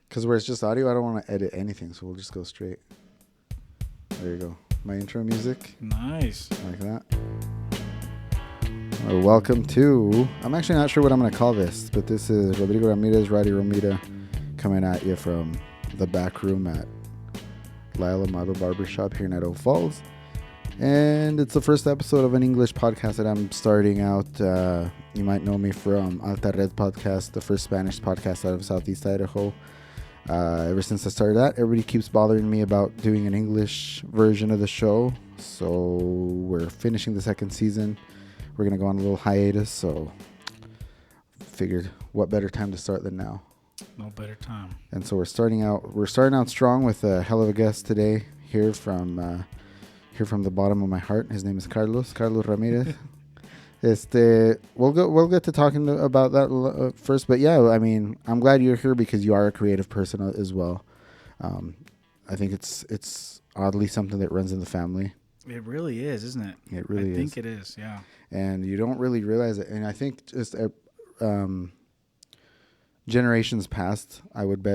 Because where it's just audio, I don't want to edit anything, so we'll just go straight. There you go. My intro music. Nice. Like that. Welcome to... I'm actually not sure what I'm going to call this, but this is Rodrigo Ramirez, Roddy Romita, coming at you from the back room at Lila Model Barbershop here in Idaho Falls. And it's the first episode of an English podcast that I'm starting out. You might know me from Alta Red Podcast, the first Spanish podcast out of Southeast Idaho. Ever since I started that, everybody keeps bothering me about doing an English version of the show. So we're finishing the second season. We're going to go on a little hiatus. So figured what better time to start than now. No better time. And so we're starting out strong with a hell of a guest today here from the bottom of my heart. His name is Carlos Ramirez. We'll get to talking about that first, but yeah, I mean, I'm glad you're here because you are a creative person as well. I think it's oddly something that runs in the family. It really is, isn't it? It really is. I think it is, yeah. And you don't really realize it. And I think just generations past, I would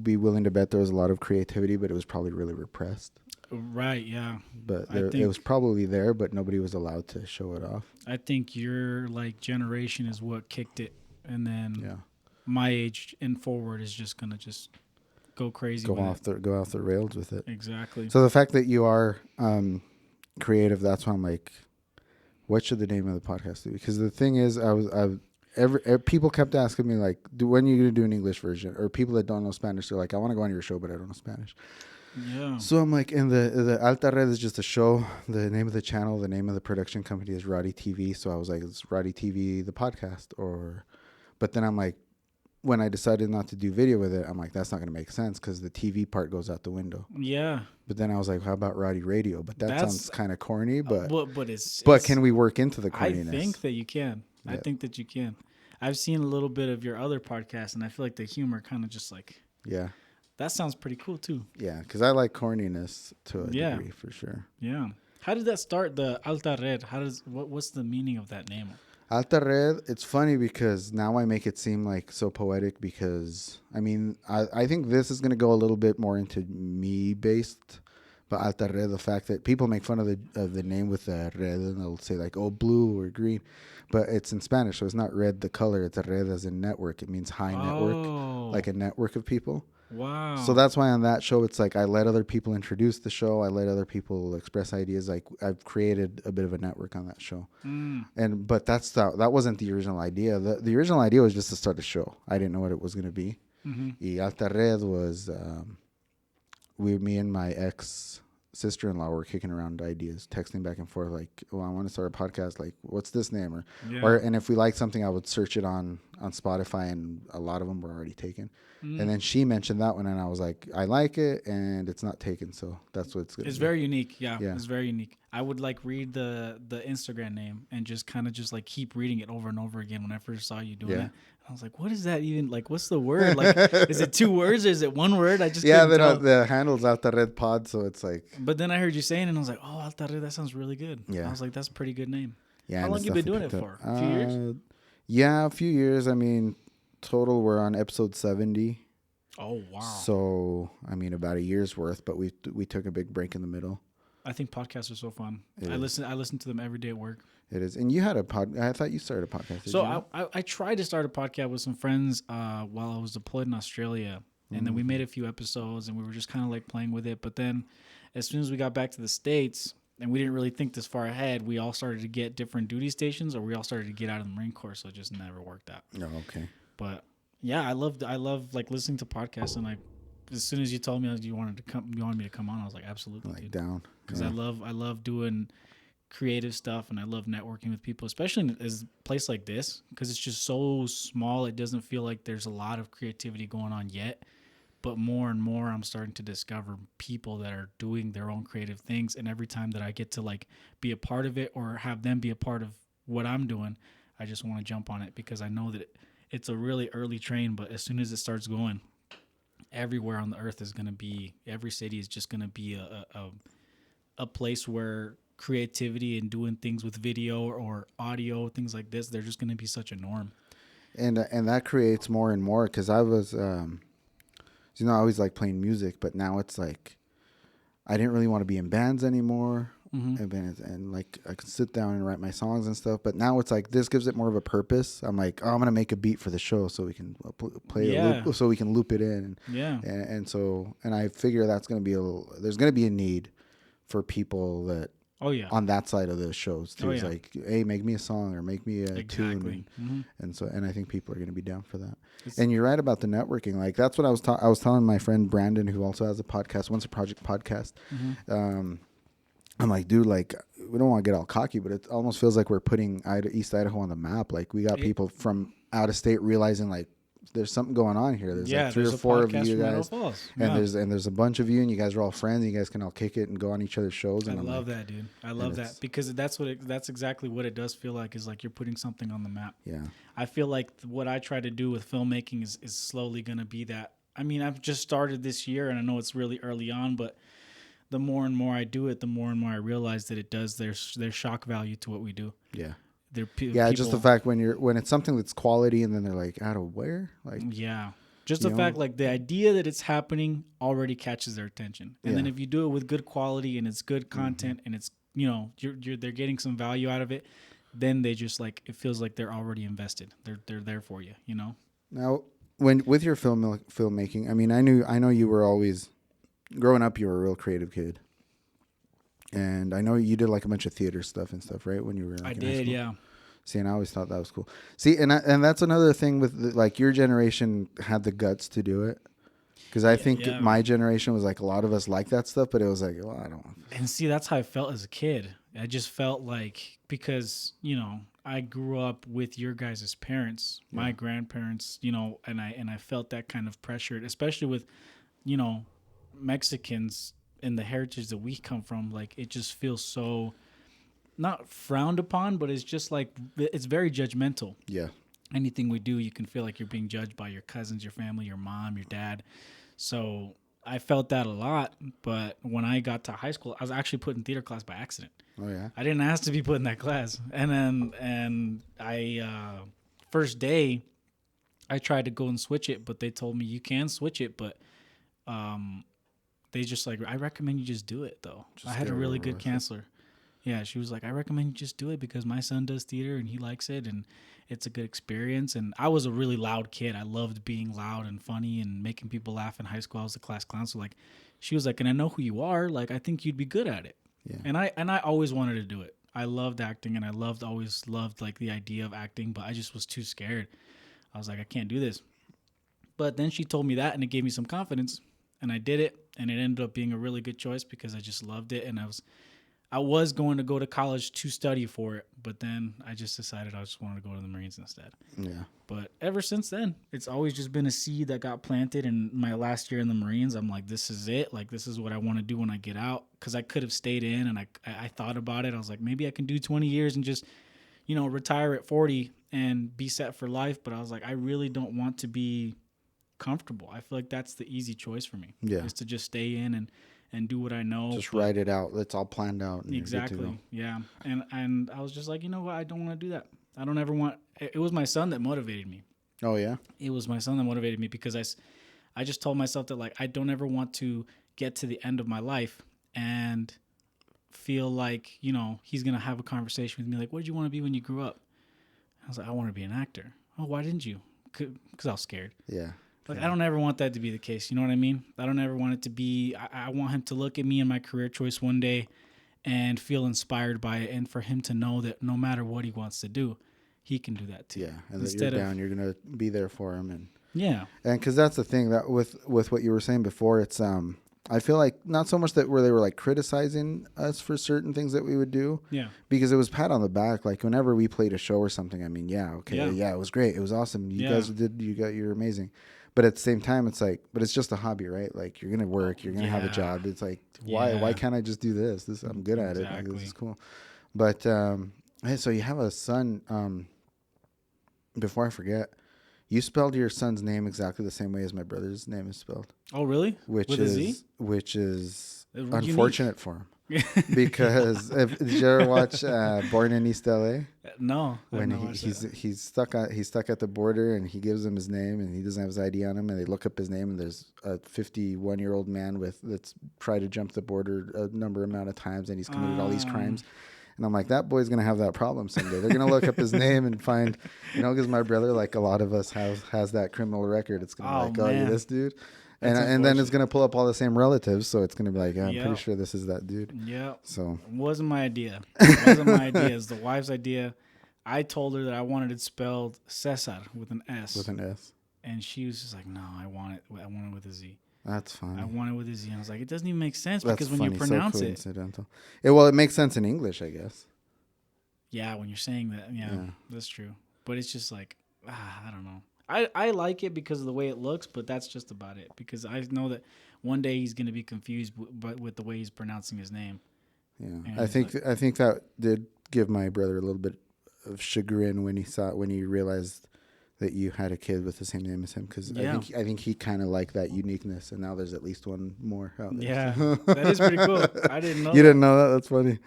be willing to bet there was a lot of creativity, but it was probably really repressed. Right, yeah. But it was probably there, but nobody was allowed to show it off. I think your generation is what kicked it, and then my age and forward is just gonna just go crazy. Go off the rails with it. Exactly. So the fact that you are creative, that's why I'm like, what should the name of the podcast be? Because the thing is, people kept asking me like, when are you gonna do an English version? Or people that don't know Spanish, they're like, I want to go on your show, but I don't know Spanish. Yeah. So I'm like, and the Alta Red is just a show. The name of the channel, the name of the production company is Roddy TV. So I was like, it's Roddy TV, the podcast. But then I'm like, when I decided not to do video with it, I'm like, that's not going to make sense because the TV part goes out the window. Yeah. But then I was like, how about Roddy Radio? But that sounds kind of corny. But can we work into the corniness? I think that you can. Yeah. I think that you can. I've seen a little bit of your other podcasts, and I feel like the humor kind of just like... Yeah. That sounds pretty cool, too. Yeah, because I like corniness to a degree, for sure. Yeah. How did that start, the Alta Red? What's the meaning of that name? Alta Red, it's funny because now I make it seem like so poetic because, I mean, I think this is going to go a little bit more into me-based, but Alta Red, the fact that people make fun of the name with the red, and they'll say like, oh, blue or green, but it's in Spanish, so it's not red the color, it's a red as in network. It means high network, like a network of people. Wow. So that's why on that show, it's like I let other people introduce the show. I let other people express ideas. Like I've created a bit of a network on that show. But that wasn't the original idea. The original idea was just to start a show. I didn't know what it was going to be. Y Alta Red was, me and my ex-sister-in-law were kicking around ideas, texting back and forth like, oh, I want to start a podcast. Like, what's this name? And if we liked something, I would search it on Spotify, and a lot of them were already taken. And then she mentioned that one, and I was like, I like it, and it's not taken, so that's what it's going to be. It's very unique, yeah. It's very unique. I would read the Instagram name and just kind of just keep reading it over and over again when I first saw you doing it. I was like, what is that even? What's the word? Is it 2 words or is it 1 word? I just the handle's Alta Red Pod, so it's like. But then I heard you saying, and I was like, oh, Alta Red, that sounds really good. Yeah. I was like, that's a pretty good name. Yeah. How long you been doing it for? A few years? Yeah, a few years. I mean, total, we're on episode 70. Oh, wow. So, I mean, about a year's worth, but we took a big break in the middle. I think podcasts are so fun. I listen to them every day at work. It is. And you had I thought you started a podcast. I tried to start a podcast with some friends while I was deployed in Australia. And then we made a few episodes, and we were just kind of playing with it. But then as soon as we got back to the States, and we didn't really think this far ahead, we all started to get different duty stations, or we all started to get out of the Marine Corps, so it just never worked out. Oh, okay. But yeah, I love listening to podcasts, and as soon as you told me you wanted me to come on, I was like, absolutely, down. Because I love doing creative stuff, and I love networking with people, especially in a place like this, because it's just so small. It doesn't feel like there's a lot of creativity going on yet, but more and more I'm starting to discover people that are doing their own creative things, and every time that I get to be a part of it or have them be a part of what I'm doing, I just want to jump on it because I know that it's a really early train, but as soon as it starts going, everywhere on the earth is going to be, every city is just going to be a place where creativity and doing things with video or audio, things like this, they're just going to be such a norm. And that creates more and more, because I was You know, I always like playing music, but now it's like I didn't really want to be in bands anymore. And like I could sit down and write my songs and stuff, but now it's like this gives it more of a purpose. I'm like, oh, I'm gonna make a beat for the show so we can play a loop, so we can loop it in. And I figure that's gonna be there's gonna be a need for people that on that side of the shows too. It's like, hey, make me a song or make me a tune, and I think people are gonna be down for that. And you're right about the networking. Like that's what I was telling my friend Brandon, who also has a podcast, Once a Project podcast. I'm like, dude, like, we don't want to get all cocky, but it almost feels like we're putting East Idaho on the map. Like, we got people from out of state realizing, like, there's something going on here. There's like 3 or 4 of you guys, and there's a bunch of you, and you guys are all friends. And you guys can all kick it and go on each other's shows. And I love that, dude. I love that because that's exactly what it does feel like. Is like you're putting something on the map. Yeah, I feel like what I try to do with filmmaking is slowly going to be that. I mean, I've just started this year, and I know it's really early on, but the more and more I do it, the more and more I realize that it does. There's shock value to what we do. Yeah. Just the fact when it's something that's quality and then they're like, out of where? Like, yeah. Just the fact, like, the idea that it's happening already catches their attention. And then if you do it with good quality and it's good content and it's, they're getting some value out of it, then they just, like, it feels like they're already invested. They're there for you, Now, with your filmmaking, I mean, I know you were always, growing up, you were a real creative kid. And I know you did like a bunch of theater stuff and stuff, right? When you were like, in high school. Yeah. See, and I always thought that was cool. See, and that's another thing with like your generation had the guts to do it. Because I think my generation was like a lot of us like that stuff, but it was like, well, I don't. And see, that's how I felt as a kid. I just felt like because I grew up with your guys' parents, my grandparents, and I felt that kind of pressure, especially with Mexicans and the heritage that we come from. Like it just feels so not frowned upon, but it's just like it's very judgmental. Yeah. Anything we do, you can feel like you're being judged by your cousins, your family, your mom, your dad. So I felt that a lot. But when I got to high school, I was actually put in theater class by accident. Oh yeah. I didn't ask to be put in that class, and I first day I tried to go and switch it, but they told me you can switch it, but they just like, I recommend you just do it though. I had a really good counselor. Yeah, she was like, I recommend you just do it because my son does theater and he likes it and it's a good experience. And I was a really loud kid. I loved being loud and funny and making people laugh in high school. I was the class clown. So like, she was like, and I know who you are. Like, I think you'd be good at it. Yeah. And I always wanted to do it. I loved acting and I always loved like the idea of acting, but I just was too scared. I was like, I can't do this. But then she told me that and it gave me some confidence. And I did it, and it ended up being a really good choice because I just loved it. And I was going to go to college to study for it, but then I just decided I just wanted to go to the Marines instead. Yeah. But ever since then, it's always just been a seed that got planted. And my last year in the Marines, I'm like, this is it. Like, this is what I want to do when I get out. Because I could have stayed in, and I thought about it. I was like, maybe I can do 20 years and just, retire at 40 and be set for life. But I was like, I really don't want to be comfortable. I feel like that's the easy choice for me. Yeah. Is to just stay in and do what I know. Just write it out. It's all planned out. Exactly. Yeah. And I was just like, you know what? I don't want to do that. I don't ever want. It was my son that motivated me. Oh yeah. It was my son that motivated me because I just told myself that like I don't ever want to get to the end of my life and feel like he's gonna have a conversation with me like, what did you want to be when you grew up? I was like, I want to be an actor. Oh, why didn't you? Because I was scared. Yeah. Like, I don't ever want that to be the case. You know what I mean? I don't ever want it to be, I want him to look at me and my career choice one day and feel inspired by it. And for him to know that no matter what he wants to do, he can do that too. Yeah. And that you're down, you're going to be there for him. And yeah. And because that's the thing that with what you were saying before, it's, I feel like not so much that where they were like criticizing us for certain things that we would do. Yeah. Because it was pat on the back. Like whenever we played a show or something, I mean, yeah, okay. Yeah, it was great. It was awesome. You guys you're amazing. But at the same time, it's like, but it's just a hobby, right? Like you're going to work, you're going to have a job. It's like, why can't I just do this? I'm good at it. Like, this is cool. But, hey, so you have a son, before I forget, you spelled your son's name exactly the same way as my brother's name is spelled. Oh, really? Which is unfortunate for him. because did you ever watch Born in East LA? No, I've When not watched that. he's stuck at the border and he gives them his name and he doesn't have his ID on him and they look up his name and there's a 51-year-old man that's tried to jump the border a number amount of times and he's committed all these crimes. And I'm like, that boy's gonna have that problem someday. They're gonna look up his name and find, because my brother, like a lot of us, has that criminal record. It's gonna be Oh like, oh, you're man, this dude, that's and then it's unfortunate. gonna pull up all the same relatives. So it's gonna be like, yeah, I'm pretty Yep. sure this is that dude. Yep. So Wasn't my idea. Wasn't my idea. It's the wife's idea. I told her that I wanted it spelled Cesar with an S, with an S, and she was just like, "No, I want it. I want it with a Z. that's funny. I want it with a Z." And I was like, "It doesn't even make sense That's because when funny. you pronounce So it, coincidental. Well, it makes sense in English, I guess. yeah, when you're saying that, yeah, Yeah. that's true. But it's just like, I don't know. I like it because of the way it looks, but that's just about it. Because I know that one day he's gonna be confused, but with the way he's pronouncing his name. Yeah, And I he's think like, I think that did give my brother a little bit of chagrin when he realized that you had a kid with the same name as him because Yeah. I think he kind of liked that uniqueness and now there's at least one more out there. yeah, So. that is pretty cool. I didn't know. You That. didn't know that? That's funny.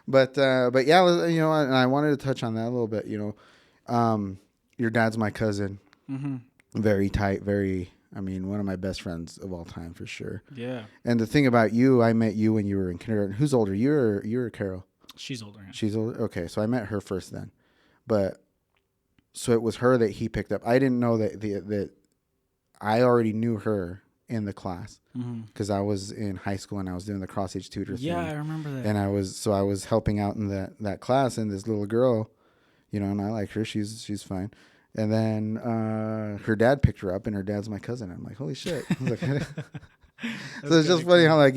But yeah, and I wanted to touch on that a little bit. Your dad's my cousin, Mm-hmm. very tight, very. I mean, one of my best friends of all time for sure. Yeah, And the thing about you, I met you when you were in kindergarten. Who's older, you're Carol? she's older. Yeah. She's older. Okay, so I met her first then, but so it was her that he picked up. I didn't know that I already knew her in the class Mm-hmm. because I was in high school and I was doing the cross age tutor Yeah, I thing, remember that. and I was helping out in that class, and this little girl, and I like her. She's fine. And then her dad picked her up, and her dad's my cousin. I'm like, holy shit! I was like, so it's just funny how like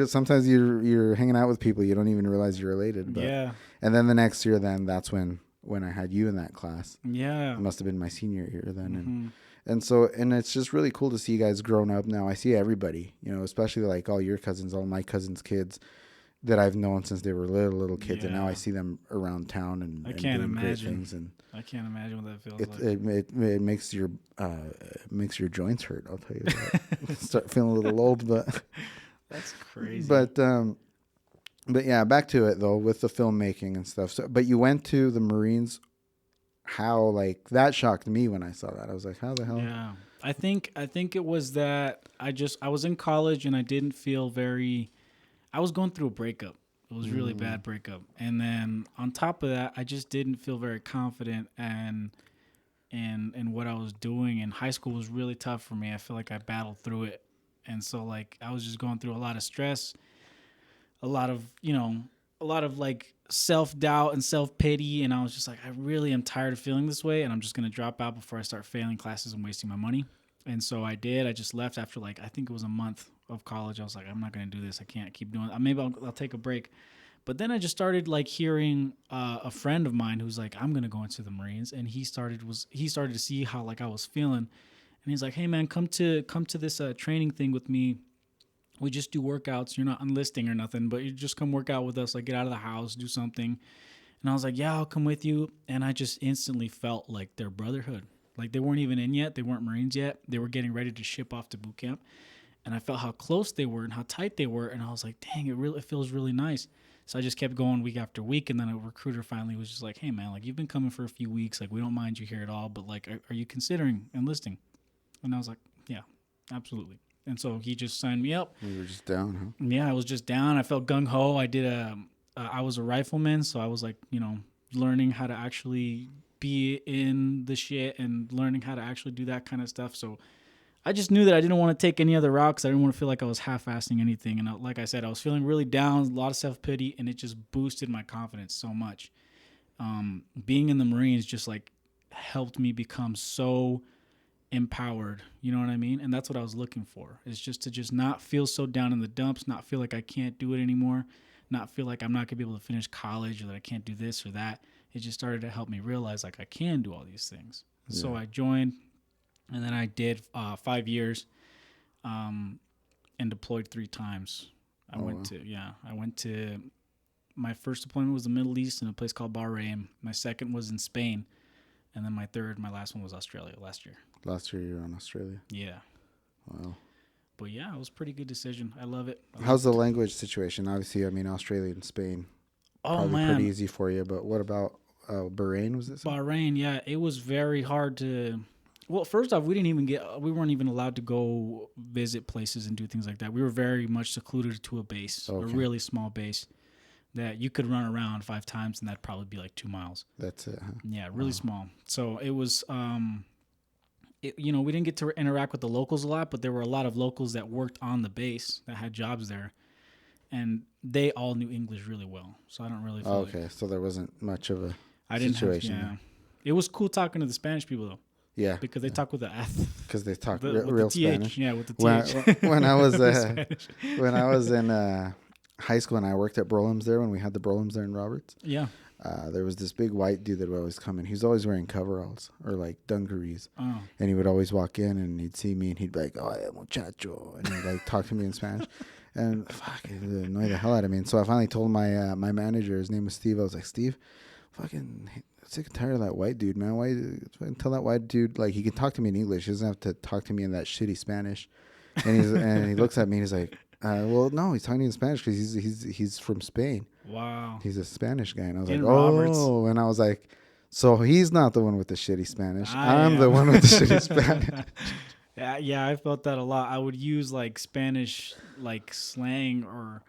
sometimes you're hanging out with people you don't even realize you're related. But Yeah, and then the next year, that's when I had you in that class. yeah. It must have been my senior year then, Mm-hmm. and it's just really cool to see you guys grown up now. I see everybody, especially like all your cousins, all my cousins' kids that I've known since they were little kids, and now I Yeah. see them around town and can't doing great imagine. things, and I can't imagine what that feels it like. it makes your joints hurt. I'll tell you that. Start feeling a little old, but That's crazy. but yeah, back to it though with the filmmaking and stuff. So, but you went to the Marines. How like that shocked me when I saw that. I was like, how the hell? Yeah, I think it was that I was in college and I didn't feel very. I was going through a breakup. It was a really bad breakup, and then on top of that, I just didn't feel very confident and in what I was doing. And high school was really tough for me. I feel like I battled through it, and so like I was just going through a lot of stress, a lot of like self-doubt and self-pity, and I was just like, I really am tired of feeling this way, and I'm just going to drop out before I start failing classes and wasting my money. And so I did. I just left after like I think it was a month of college. I was like, I'm not going to do this. I can't keep doing it. Maybe I'll take a break. But then I just started like hearing a friend of mine who's like, I'm going to go into the Marines, and he started to see how like I was feeling, and he's like, hey man, come to this training thing with me. We just do workouts. You're not enlisting or nothing, but you just come work out with us. Like, get out of the house, do something. And I was like, yeah, I'll come with you. And I just instantly felt like their brotherhood. Like, they weren't even in yet. They weren't Marines yet. They were getting ready to ship off to boot camp. And I felt how close they were and how tight they were. And I was like, dang, it feels really nice. So I just kept going week after week. And then a recruiter finally was just like, hey, man, like, you've been coming for a few weeks. Like, we don't mind you here at all. But, like, are you considering enlisting? And I was like, yeah, absolutely. And so he just signed me up. You were just down, huh? Yeah, I was just down. I felt gung ho. I was a rifleman, so I was like, learning how to actually be in the shit and learning how to actually do that kind of stuff. So I just knew that I didn't want to take any other route because I didn't want to feel like I was half-assing anything. And like I said, I was feeling really down, a lot of self-pity, and it just boosted my confidence so much. Being in the Marines just like helped me become so empowered, you know what I mean? And that's what I was looking for, is just to just not feel so down in the dumps, not feel like I can't do it anymore, not feel like I'm not gonna be able to finish college or that I can't do this or that. It just started to help me realize like I can do all these things. Yeah. So I joined, and then I did 5 years and deployed 3 times. I went to my first deployment was the Middle East in a place called Bahrain. My second was in Spain, and then my last one was Australia last year. Last year you were in Australia. Yeah. Wow. But yeah, it was a pretty good decision. I love it. How's the language situation? Obviously, I mean, Australia and Spain, Oh probably man, pretty easy for you. But what about Bahrain? Was it? Bahrain, yeah, it was very hard to. Well, first off, we weren't even allowed to go visit places and do things like that. We were very much secluded to a base, a really small base that you could run around 5 times and that'd probably be like 2 miles. That's it. Huh? Yeah, really small. So it was, we didn't get to interact with the locals a lot, but there were a lot of locals that worked on the base that had jobs there, and they all knew English really well. So I don't really feel Okay, so there wasn't much of a I situation. Didn't have, yeah. It was cool talking to the Spanish people though. Yeah, because they talk with the because they talk with real the TH, Spanish. Yeah, with the TH. When I was when I was in high school and I worked at Brolem's there when we had the Brolem's there in Roberts. Yeah. There was this big white dude that would always come in. He was always wearing coveralls or like dungarees. Oh. And he would always walk in and he'd see me and he'd be like, "Oh, muchacho," and he'd like talk to me in Spanish. And fuck, it annoyed the hell out of me. And so I finally told my my manager, his name was Steve. I was like, "Steve, fucking sick and tired of that white dude, man. Why tell that white dude like he can talk to me in English. He doesn't have to talk to me in that shitty Spanish." And he looks at me and he's like, "Well, no, he's talking in Spanish because he's from Spain. Wow, he's a Spanish guy." And I was in like, Roberts. "Oh," and I was like, "So he's not the one with the shitty Spanish. I'm the one with the shitty Spanish." Yeah, I felt that a lot. I would use like Spanish like slang or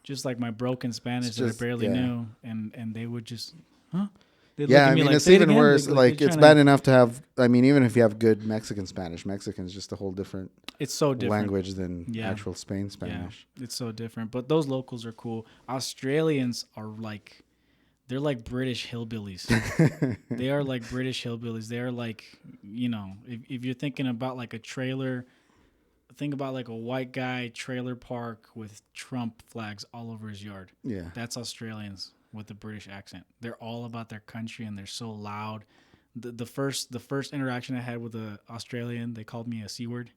just like my broken Spanish that I barely knew, and they would just, huh? They'd look at me like, it's even worse. Like it's bad enough to have. I mean, even if you have good Mexican Spanish, Mexican is just a whole different. It's so different language than actual Spain Spanish. Yeah, it's so different. But those locals are cool. Australians are like, they're like British hillbillies. They are like British hillbillies. They are like, if you're thinking about like a trailer, think about like a white guy trailer park with Trump flags all over his yard. Yeah, that's Australians with the British accent. They're all about their country and they're so loud. The first interaction I had with an Australian, they called me a C word.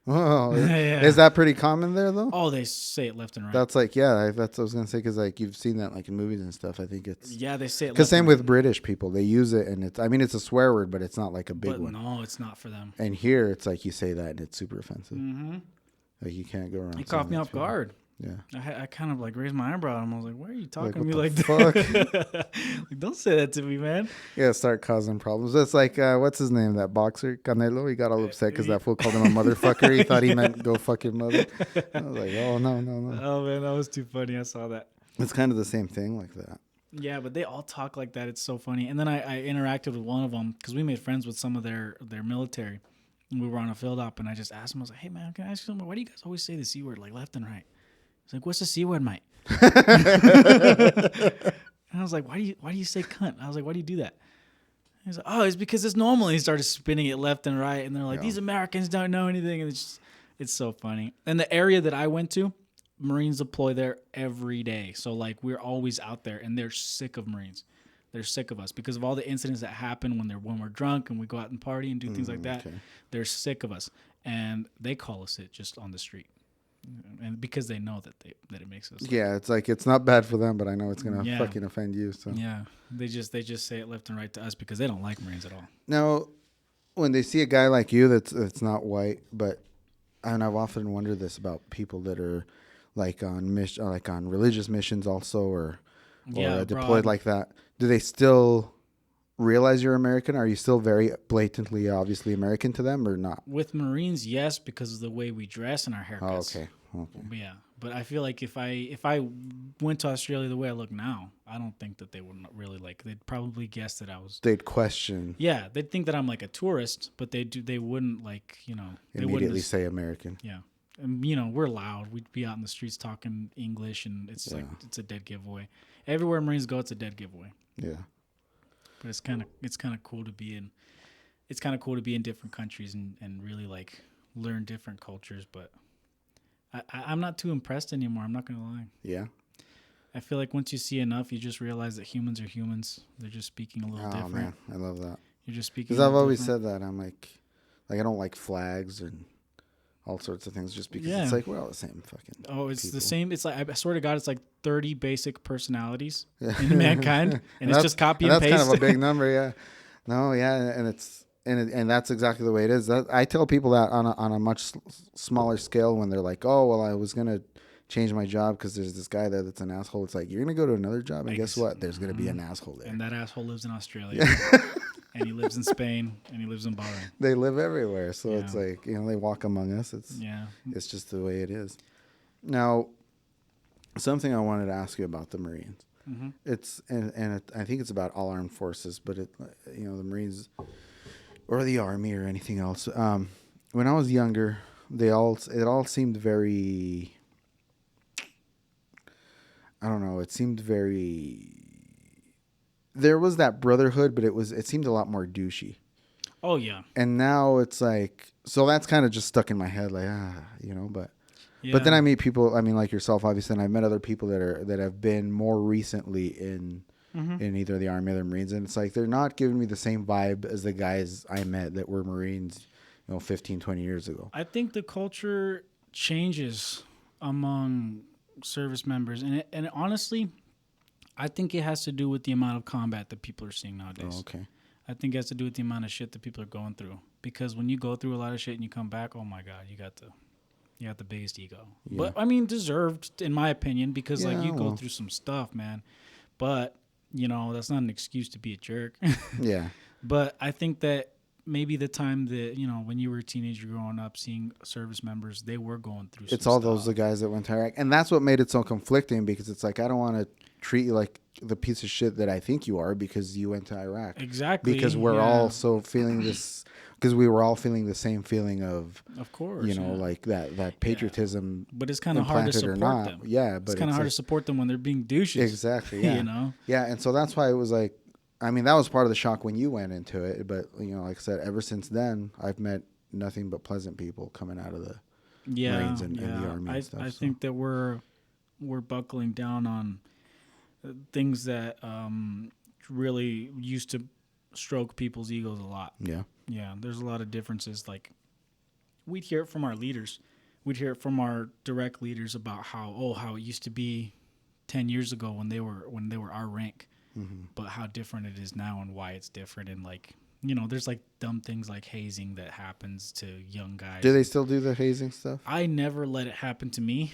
Oh, is that pretty common there though? Oh, they say it left and right. That's like, that's what I was gonna say, because like you've seen that like in movies and stuff. I think it's they say it. Because same with British people, they use it, and it's a swear word, but it's not like a big one. No, it's not for them. And here, it's like you say that, and it's super offensive. Mm-hmm. Like you can't go around. It caught me off guard. Yeah, I kind of like raised my eyebrow at him. I was like, "Why are you talking to me like that? Like, don't say that to me, man." Yeah, start causing problems. It's like what's his name? That boxer Canelo. He got all upset because that fool called him a motherfucker. He thought he meant go fuck your mother. I was like, oh no. Oh man, that was too funny. I saw that. It's kind of the same thing like that. Yeah, but they all talk like that. It's so funny. And then I interacted with one of them because we made friends with some of their military. And we were on a field op, and I just asked him, I was like, "Hey man, can I ask you something? Why do you guys always say the C word like left and right?" He's like, "What's the C word, mate?" And I was like, why do you say cunt? I was like, "Why do you do that?" He's like, "Oh, it's because it's normal." And he started spinning it left and right, and they're like, "These Americans don't know anything." And it's so funny. And the area that I went to, Marines deploy there every day. So like we're always out there, and they're sick of Marines. They're sick of us because of all the incidents that happen when we're drunk and we go out and party and do things like that. Okay. They're sick of us, and they call us it just on the street. And because they know that it makes us. Yeah, it's like it's not bad for them, but I know it's gonna fucking offend you. So they just say it left and right to us because they don't like Marines at all. Now, when they see a guy like you that's not white, and I've often wondered this about people that are like on religious missions also, or deployed like that. Do they still realize you're American? Are you still very blatantly, obviously American to them, or not? With Marines, yes, because of the way we dress and our haircuts. Oh, okay. Yeah, but I feel like if I went to Australia the way I look now, I don't think that they would really they'd probably guess that I was. They'd question. Yeah, they'd think that I'm like a tourist, but they wouldn't immediately say American. Yeah, and we're loud. We'd be out in the streets talking English, and it's like it's a dead giveaway. Everywhere Marines go, it's a dead giveaway. Yeah. But it's kind of cool to be in. It's kind of cool to be in different countries and really like learn different cultures. But I'm not too impressed anymore. I'm not gonna lie. Yeah. I feel like once you see enough, you just realize that humans are humans. They're just speaking a little different. Oh man, I love that. You're just speaking. Because I've always said that. I'm like I don't like flags and all sorts of things just because it's like we're all the same fucking. Oh, it's people. The same. It's like I swear to God, it's like 30 basic personalities in mankind, and it's just copy and paste. That's kind of a big number, yeah. No, yeah, and it's and that's exactly the way it is. I tell people that on a much smaller scale when they're like, oh, well, I was going to change my job because there's this guy there that's an asshole. It's like, you're going to go to another job, and guess what? There's going to be an asshole there. And that asshole lives in Australia. And he lives in Spain, and he lives in Bahrain. They live everywhere. So it's like, they walk among us. It's just the way it is. Now, something I wanted to ask you about the Marines. Mm-hmm. I think it's about all armed forces, but the Marines or the Army or anything else. When I was younger, it all seemed very, I don't know. It seemed very. There was that brotherhood, but it seemed a lot more douchey. Oh yeah. And now it's like, so that's kind of just stuck in my head, like but. Yeah. But then I meet people, I mean, like yourself, obviously, and I've met other people that have been more recently in either the Army or the Marines, and it's like they're not giving me the same vibe as the guys I met that were Marines, 15, 20 years ago. I think the culture changes among service members, and honestly, I think it has to do with the amount of combat that people are seeing nowadays. Oh, okay. I think it has to do with the amount of shit that people are going through, because when you go through a lot of shit and you come back, oh my God, you got the biggest ego. Yeah. But I mean, deserved in my opinion, because you go through some stuff, man. But that's not an excuse to be a jerk. Yeah. But I think that maybe the time that when you were a teenager growing up, seeing service members, they were going through. It's all those the guys that went to Iraq, and that's what made it so conflicting, because it's like, I don't want to treat you like the piece of shit that I think you are because you went to Iraq. Exactly. Because we're all so feeling this. Because we were all feeling the same feeling of course, like that patriotism. But it's kind of hard to support them. Yeah, but it's kind of hard to support them when they're being douches. Exactly. Yeah. Yeah, and so that's why it was like, I mean, that was part of the shock when you went into it. But like I said, ever since then, I've met nothing but pleasant people coming out of the Marines and the Army and stuff. I think that we're buckling down on things that really used to stroke people's egos a lot. Yeah. Yeah, there's a lot of differences. Like, we'd hear it from our leaders. We'd hear it from our direct leaders about how it used to be 10 years ago when they were our rank, but how different it is now and why it's different. And there's like dumb things like hazing that happens to young guys. Do they still do the hazing stuff? I never let it happen to me.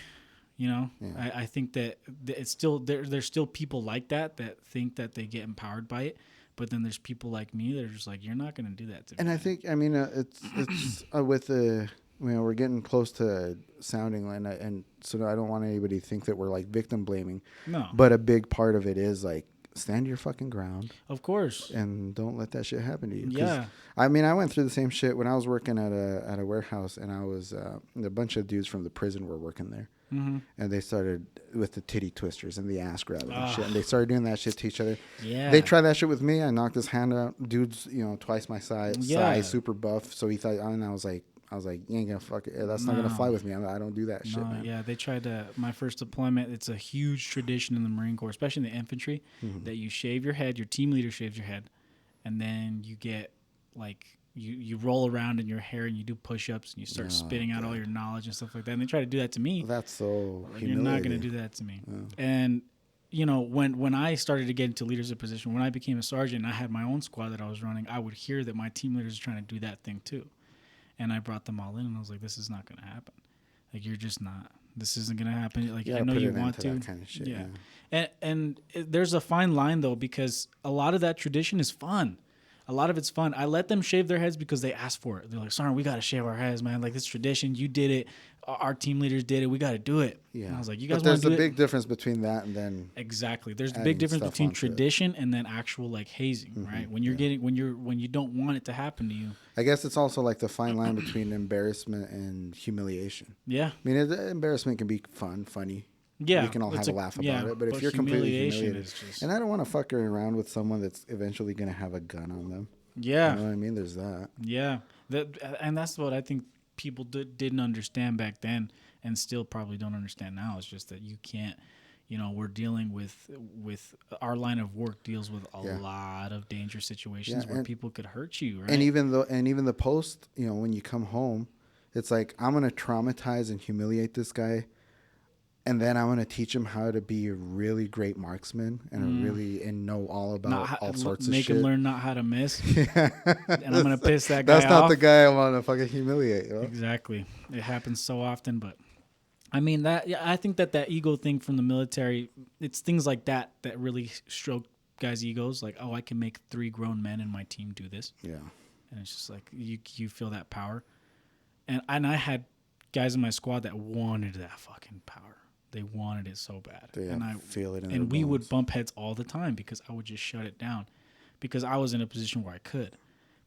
Yeah. I think that it's still there's still people like that think that they get empowered by it. But then there's people like me that are just like, you're not going to do that to me. And I think, I mean, it's with the, we're getting close to sounding, and so I don't want anybody to think that we're like victim blaming. No. But a big part of it is like, stand your fucking ground. Of course. And don't let that shit happen to you. Yeah. I mean, I went through the same shit when I was working at a warehouse, and I was, a bunch of dudes from the prison were working there. Mm-hmm. And they started with the titty twisters and the ass grabbing and shit. And they started doing that shit to each other. Yeah. They tried that shit with me. I knocked his hand out. Dude's, twice my size, super buff. So he thought, and I was like, you ain't gonna fuck it. That's not gonna fly with me. I don't do that shit, man. Yeah, they tried to. My first deployment, it's a huge tradition in the Marine Corps, especially in the infantry, that you shave your head. Your team leader shaves your head, and then you get like. You roll around in your hair and you do push-ups and you start spitting out all your knowledge and stuff like that. And they try to do that to me. That's so humiliating. You're not going to do that to me. Yeah. And, when I started to get into leadership position, when I became a sergeant and I had my own squad that I was running, I would hear that my team leaders are trying to do that thing too. And I brought them all in and I was like, this is not going to happen. Like, you're just not. This isn't going to happen. Like, I know you want to. That kind of shit, yeah. And there's a fine line, though, because a lot of that tradition is fun. A lot of it's fun. I let them shave their heads because they asked for it. They're like, Sergeant, we got to shave our heads, man. Like, this tradition. You did it. Our team leaders did it. We got to do it. Yeah. And I was like, you guys want to do it? There's a big difference between that and then exactly. There's a big difference between tradition and then actual like hazing, right? When you're when you don't want it to happen to you. I guess it's also like the fine line between embarrassment and humiliation. Yeah. I mean, embarrassment can be funny. Yeah, we can all have a laugh about it. But if you're completely humiliated, and I don't want to fuck around with someone that's eventually going to have a gun on them. Yeah, you know what I mean. There's that. Yeah, and that's what I think people didn't understand back then, and still probably don't understand now. It's just that you can't. We're dealing with our line of work deals with a lot of dangerous situations where people could hurt you, right? And even the post, when you come home, it's like, I'm gonna traumatize and humiliate this guy. and then I'm gonna teach him how to be a really great marksman and know all about all sorts of make shit. him learn not how to miss, Yeah. and I'm gonna piss that guy That's not off. the guy I want to fucking humiliate. You know? Exactly, it happens so often, but I mean I think that ego thing from the military, it's things like that that really stroke guys' egos. Like, oh, I can make 3 grown men in my team do this. Yeah. And it's just like you feel that power, and I had guys in my squad that wanted that fucking power. They wanted it so bad, and I feel it in and their we bones. would bump heads all the time because I would just shut it down, because I was in a position where I could,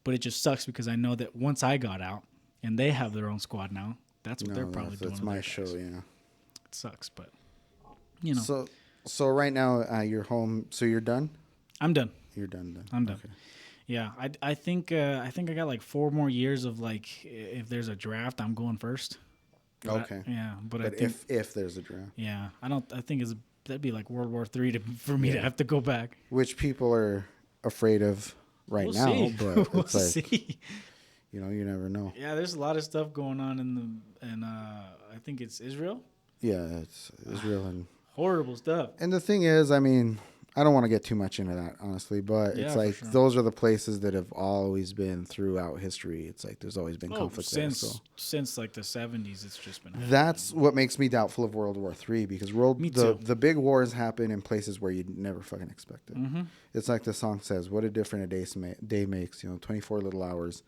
but it just sucks because I know that once I got out and they have their own squad now, that's what they're probably doing. That's my show, yeah. It sucks, but you know. So right now you're home. So you're done. I'm done. You're done. I'm done. Okay. Yeah, I think I got like 4 more years of, like, if there's a draft, I'm going first. But okay. But I think, think if there's a draft. Yeah, I think that'd be like World War III for me to have to go back. Which people are afraid of we'll now, see. but we'll it's like, see. You never know. Yeah, there's a lot of stuff going on and I think it's Israel. Yeah, it's Israel and horrible stuff. And the thing is, I mean, I don't want to get too much into that, honestly, but it's like those are the places that have always been throughout history. It's like there's always been conflict since like the 70s. It's just been. That's what makes me doubtful of World War III, because the big wars happen in places where you'd never fucking expect it. Mm-hmm. It's like the song says, "What a difference a day makes." 24 little hours.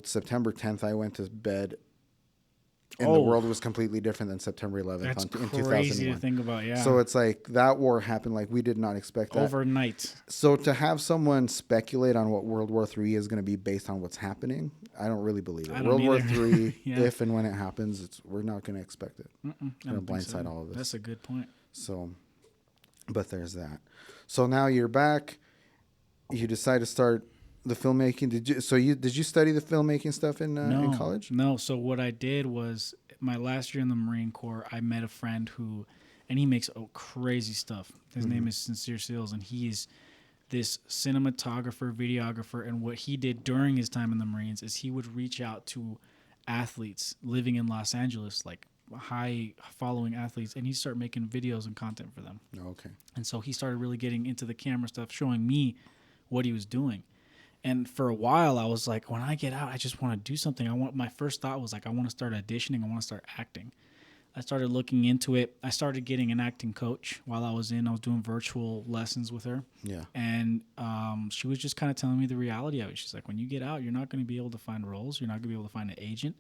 September 10th, I went to bed. And the world was completely different than September 11th in 2001. That's crazy to think about, yeah. So it's like that war happened like we did not expect that. Overnight. So to have someone speculate on what World War III is going to be based on what's happening, I don't really believe it. World War III, if and when it happens, we're not going to expect it. We're going to blindside all of this. That's a good point. So, but there's that. So now you're back. You decide to start the filmmaking. Did you study the filmmaking stuff in college? No. So what I did was my last year in the Marine Corps, I met a friend and he makes crazy stuff. His name is Sincere Seals, and he's this cinematographer, videographer. And what he did during his time in the Marines is he would reach out to athletes living in Los Angeles, like high following athletes, and he'd start making videos and content for them. Okay. And so he started really getting into the camera stuff, showing me what he was doing. And for a while, I was like, when I get out, I just want to do something. My first thought was like, I want to start auditioning. I want to start acting. I started looking into it. I started getting an acting coach while I was doing virtual lessons with her. Yeah. And she was just kind of telling me the reality of it. She's like, when you get out, you're not going to be able to find roles. You're not going to be able to find an agent.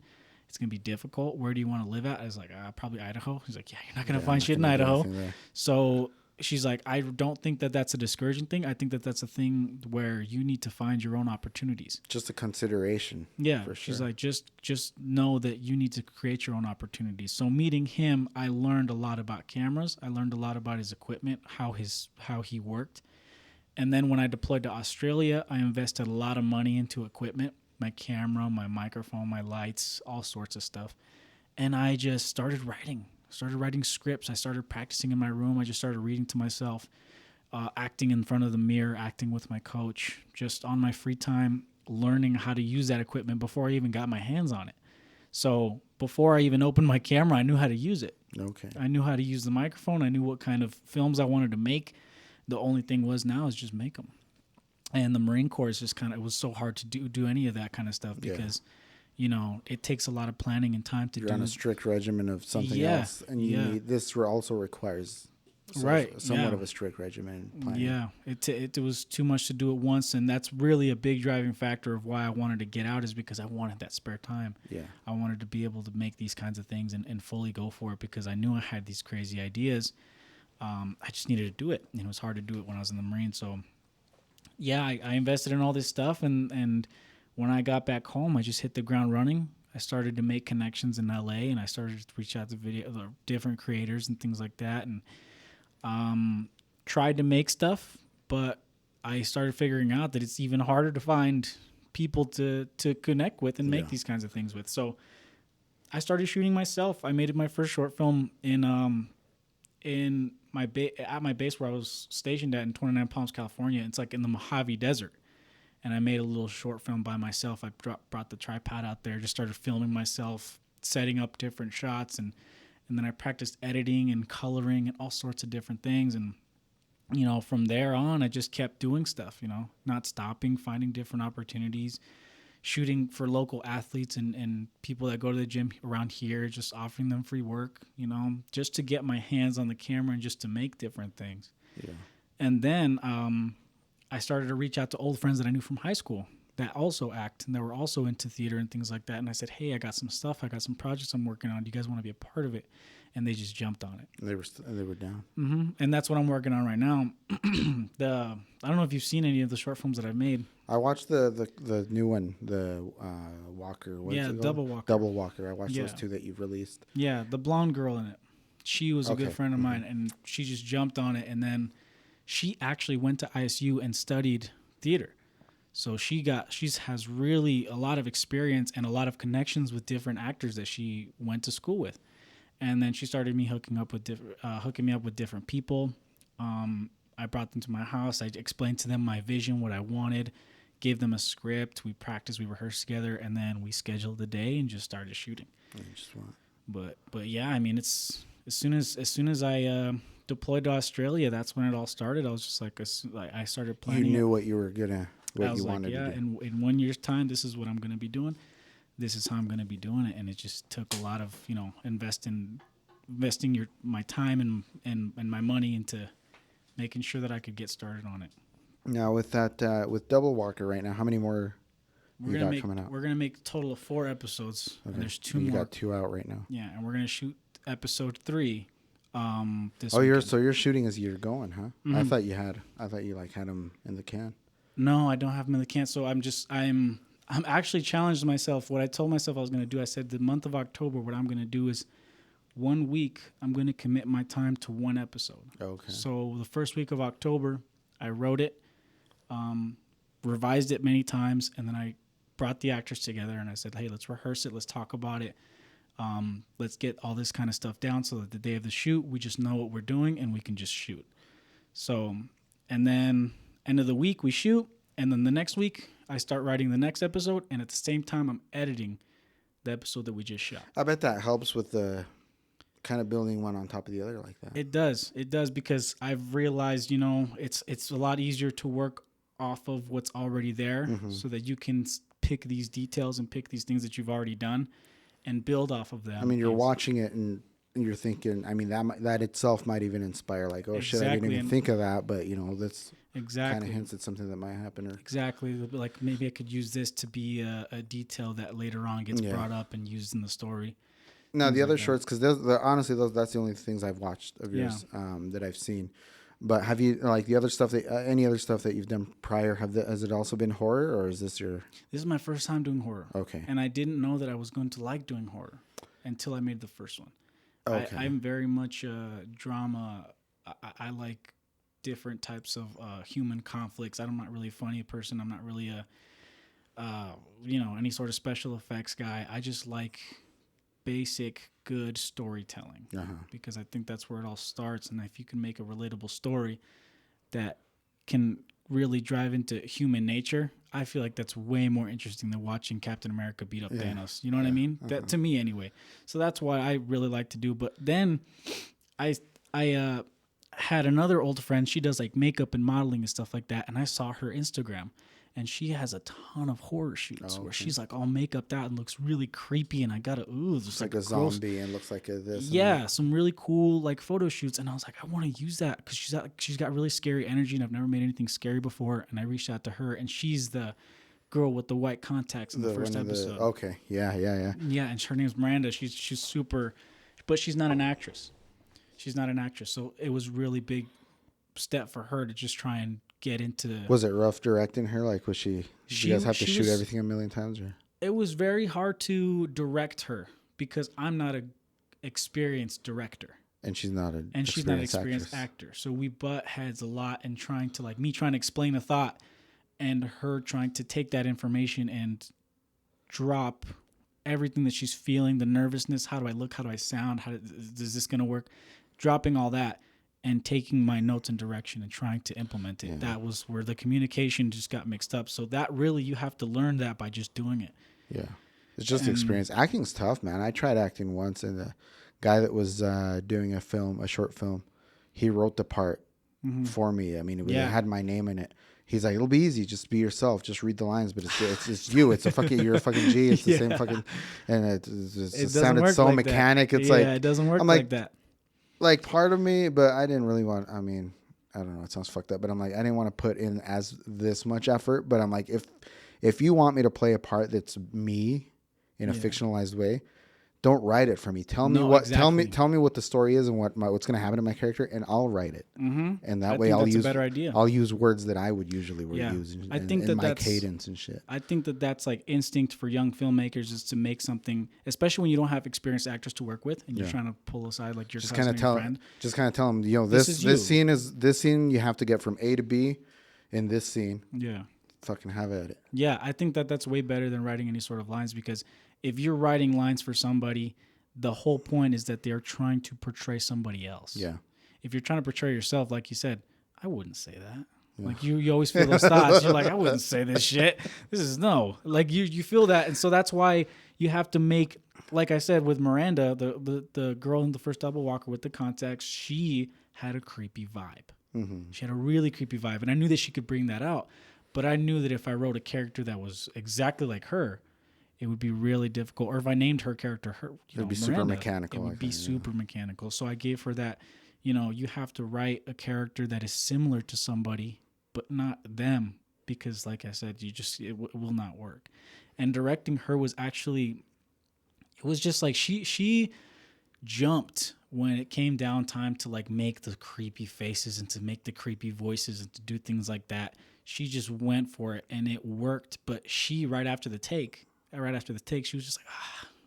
It's going to be difficult. Where do you want to live at? I was like, probably Idaho. She's like, yeah, you're not going to find shit in Idaho. So she's like, I don't think that that's a discouraging thing. I think that that's a thing where you need to find your own opportunities. Just a consideration. Yeah. For sure. She's like, just know that you need to create your own opportunities. So meeting him, I learned a lot about cameras. I learned a lot about his equipment, how he worked. And then when I deployed to Australia, I invested a lot of money into equipment, my camera, my microphone, my lights, all sorts of stuff. And I just started writing scripts. I started practicing in my room. I just started reading to myself, acting in front of the mirror, acting with my coach, just on my free time, learning how to use that equipment before I even got my hands on it. So before I even opened my camera, I knew how to use it. Okay. I knew how to use the microphone. I knew what kind of films I wanted to make. The only thing now is just make them. And the Marine Corps is just it was so hard to do any of that kind of stuff because it takes a lot of planning and time to do. You're on a strict regimen of something else, and this also requires somewhat of a strict regimen. Planning. Yeah, it was too much to do at once, and that's really a big driving factor of why I wanted to get out, is because I wanted that spare time. Yeah, I wanted to be able to make these kinds of things and fully go for it, because I knew I had these crazy ideas. I just needed to do it, and it was hard to do it when I was in the Marines. So, yeah, I invested in all this stuff, and when I got back home, I just hit the ground running. I started to make connections in LA, and I started to reach out to different creators and things like that, and tried to make stuff, but I started figuring out that it's even harder to find people to connect with and make these kinds of things with. So I started shooting myself. I made my first short film at my base where I was stationed at in 29 Palms, California. It's like in the Mojave Desert. And I made a little short film by myself. I brought the tripod out there, just started filming myself, setting up different shots, and And then I practiced editing and coloring and all sorts of different things. And, from there on, I just kept doing stuff, not stopping, finding different opportunities, shooting for local athletes and people that go to the gym around here, just offering them free work, just to get my hands on the camera and just to make different things. Yeah. And then I started to reach out to old friends that I knew from high school that also act and that were also into theater and things like that. And I said, hey, I got some stuff. I got some projects I'm working on. Do you guys want to be a part of it? And they just jumped on it. They were down. Mm-hmm. And that's what I'm working on right now. I don't know if you've seen any of the short films that I've made. I watched the new one, the Walker. What's it Double Walker. Double Walker. I watched those two that you've released. Yeah, the blonde girl in it. She was a good friend of mine, and she just jumped on it. And then she actually went to ISU and studied theater. So she has really a lot of experience and a lot of connections with different actors that she went to school with. And then she started hooking me up with different people. I brought them to my house. I explained to them my vision, what I wanted, gave them a script. We practiced, we rehearsed together, and then we scheduled the day and just started shooting. But yeah, I mean, it's as soon as I deployed to Australia, that's when it all started. I was just like, I started planning. You knew what you were wanted to do. In 1 year's time, this is what I'm going to be doing. This is how I'm going to be doing it. And it just took a lot of, investing my time and my money into making sure that I could get started on it. Now with that, with Double Walker right now, how many more you got coming out? We're going to make a total of 4 episodes. Okay. And there's 2 more. You got 2 out right now. Yeah. And we're going to shoot episode 3 this weekend. You're shooting as you're going, huh? Mm-hmm. I thought you had them in the can. No, I don't have them in the can. So I'm actually challenged myself. What I told myself I was going to do, I said the month of October, what I'm going to do is 1 week, I'm going to commit my time to 1 episode. Okay. So the first week of October, I wrote it, revised it many times, and then I brought the actors together and I said, hey, let's rehearse it. Let's talk about it. Let's get all this kind of stuff down so that the day of the shoot, we just know what we're doing and we can just shoot. So, and then end of the week, we shoot. And then the next week, I start writing the next episode. And at the same time, I'm editing the episode that we just shot. I bet that helps with the kind of building one on top of the other like that. It does. It does, because I've realized, it's a lot easier to work off of what's already there, so that you can pick these details and pick these things that you've already done and build off of them. I mean, you're watching it and you're thinking, I mean, that itself might even inspire, like, oh, shit, I didn't even think of that, but, that's kind of hints at something that might happen. Exactly. Like, maybe I could use this to be a detail that later on gets brought up and used in the story. Now, the other shorts, because honestly, that's the only things I've watched of yours that I've seen. But have you, like, the other stuff any other stuff that you've done prior, has it also been horror, or is this your... This is my first time doing horror. Okay. And I didn't know that I was going to like doing horror until I made the first one. Okay. I'm very much drama. I like different types of human conflicts. I'm not really a funny person. I'm not really any sort of special effects guy. I just like basic good storytelling, because I think that's where it all starts. And if you can make a relatable story that can really drive into human nature, I feel like that's way more interesting than watching Captain America beat up Thanos. You know what I mean? That, to me anyway. So that's why I really like to do. But then I had another old friend. She does like makeup and modeling and stuff like that. And I saw her Instagram, and she has a ton of horror shoots where she's like all makeup out and looks really creepy. And I got it's like a gross zombie and looks like this. Yeah, some really cool like photo shoots. And I was like, I want to use that, because she's got really scary energy, and I've never made anything scary before. And I reached out to her, and she's the girl with the white contacts in the first episode. Okay, yeah. Yeah, and her name's Miranda. She's super, but she's not an actress. So it was really big step for her to just try and get into. Was it rough directing her? Like, did you guys have to shoot everything a million times? Or? It was very hard to direct her, because I'm not an experienced director. And she's not an experienced actor. So we butt heads a lot, and trying to explain a thought, and her trying to take that information and drop everything that she's feeling, the nervousness. How do I look? How do I sound? Is this going to work? Dropping all that and taking my notes and direction and trying to implement it. Yeah. That was where the communication just got mixed up. So that really, you have to learn that by just doing it. Yeah. It's just experience. Acting's tough, man. I tried acting once, and guy that was doing a short film. He wrote the part for me. I mean, it had my name in it. He's like, it'll be easy. Just be yourself. Just read the lines. But it's you. It's a fucking, you're a fucking G. It's the same fucking, and it sounded so mechanic. It's like, it doesn't work I'm like that. Like part of me, but I didn't really want, I mean, I don't know. It sounds fucked up, but I'm like, I didn't want to put in as this much effort, but I'm like, if you want me to play a part that's me in a fictionalized way, don't write it for me. Tell me what, tell me what the story is and what's going to happen to my character, and I'll write it. Mm-hmm. And that way I'll use a better idea. I'll use words that I would usually use in my cadence and shit. I think that's like instinct for young filmmakers, is to make something, especially when you don't have experienced actors to work with and you're trying to pull aside like your cousin or your friend. Just kind of tell them, this scene you have to get from A to B in this scene. Yeah. Fucking have at it. Yeah, I think that's way better than writing any sort of lines, because if you're writing lines for somebody, the whole point is that they're trying to portray somebody else. Yeah. If you're trying to portray yourself, like you said, I wouldn't say that. Yeah. Like you always feel those thoughts. You're like, I wouldn't say this shit. This is no. Like you feel that, and so that's why you have to make, like I said with Miranda, the girl in the first Double Walker with the contacts, she had a creepy vibe. Mm-hmm. She had a really creepy vibe, and I knew that she could bring that out. But I knew that if I wrote a character that was exactly like her, it would be really difficult. Or if I named her character it would be Miranda, super mechanical. It would be super mechanical. So I gave her that, you have to write a character that is similar to somebody, but not them, because like I said, it will not work. And directing her was actually, it was just like she jumped when it came down time to like make the creepy faces and to make the creepy voices and to do things like that. She just went for it and it worked. But she, right after the take, she was just like,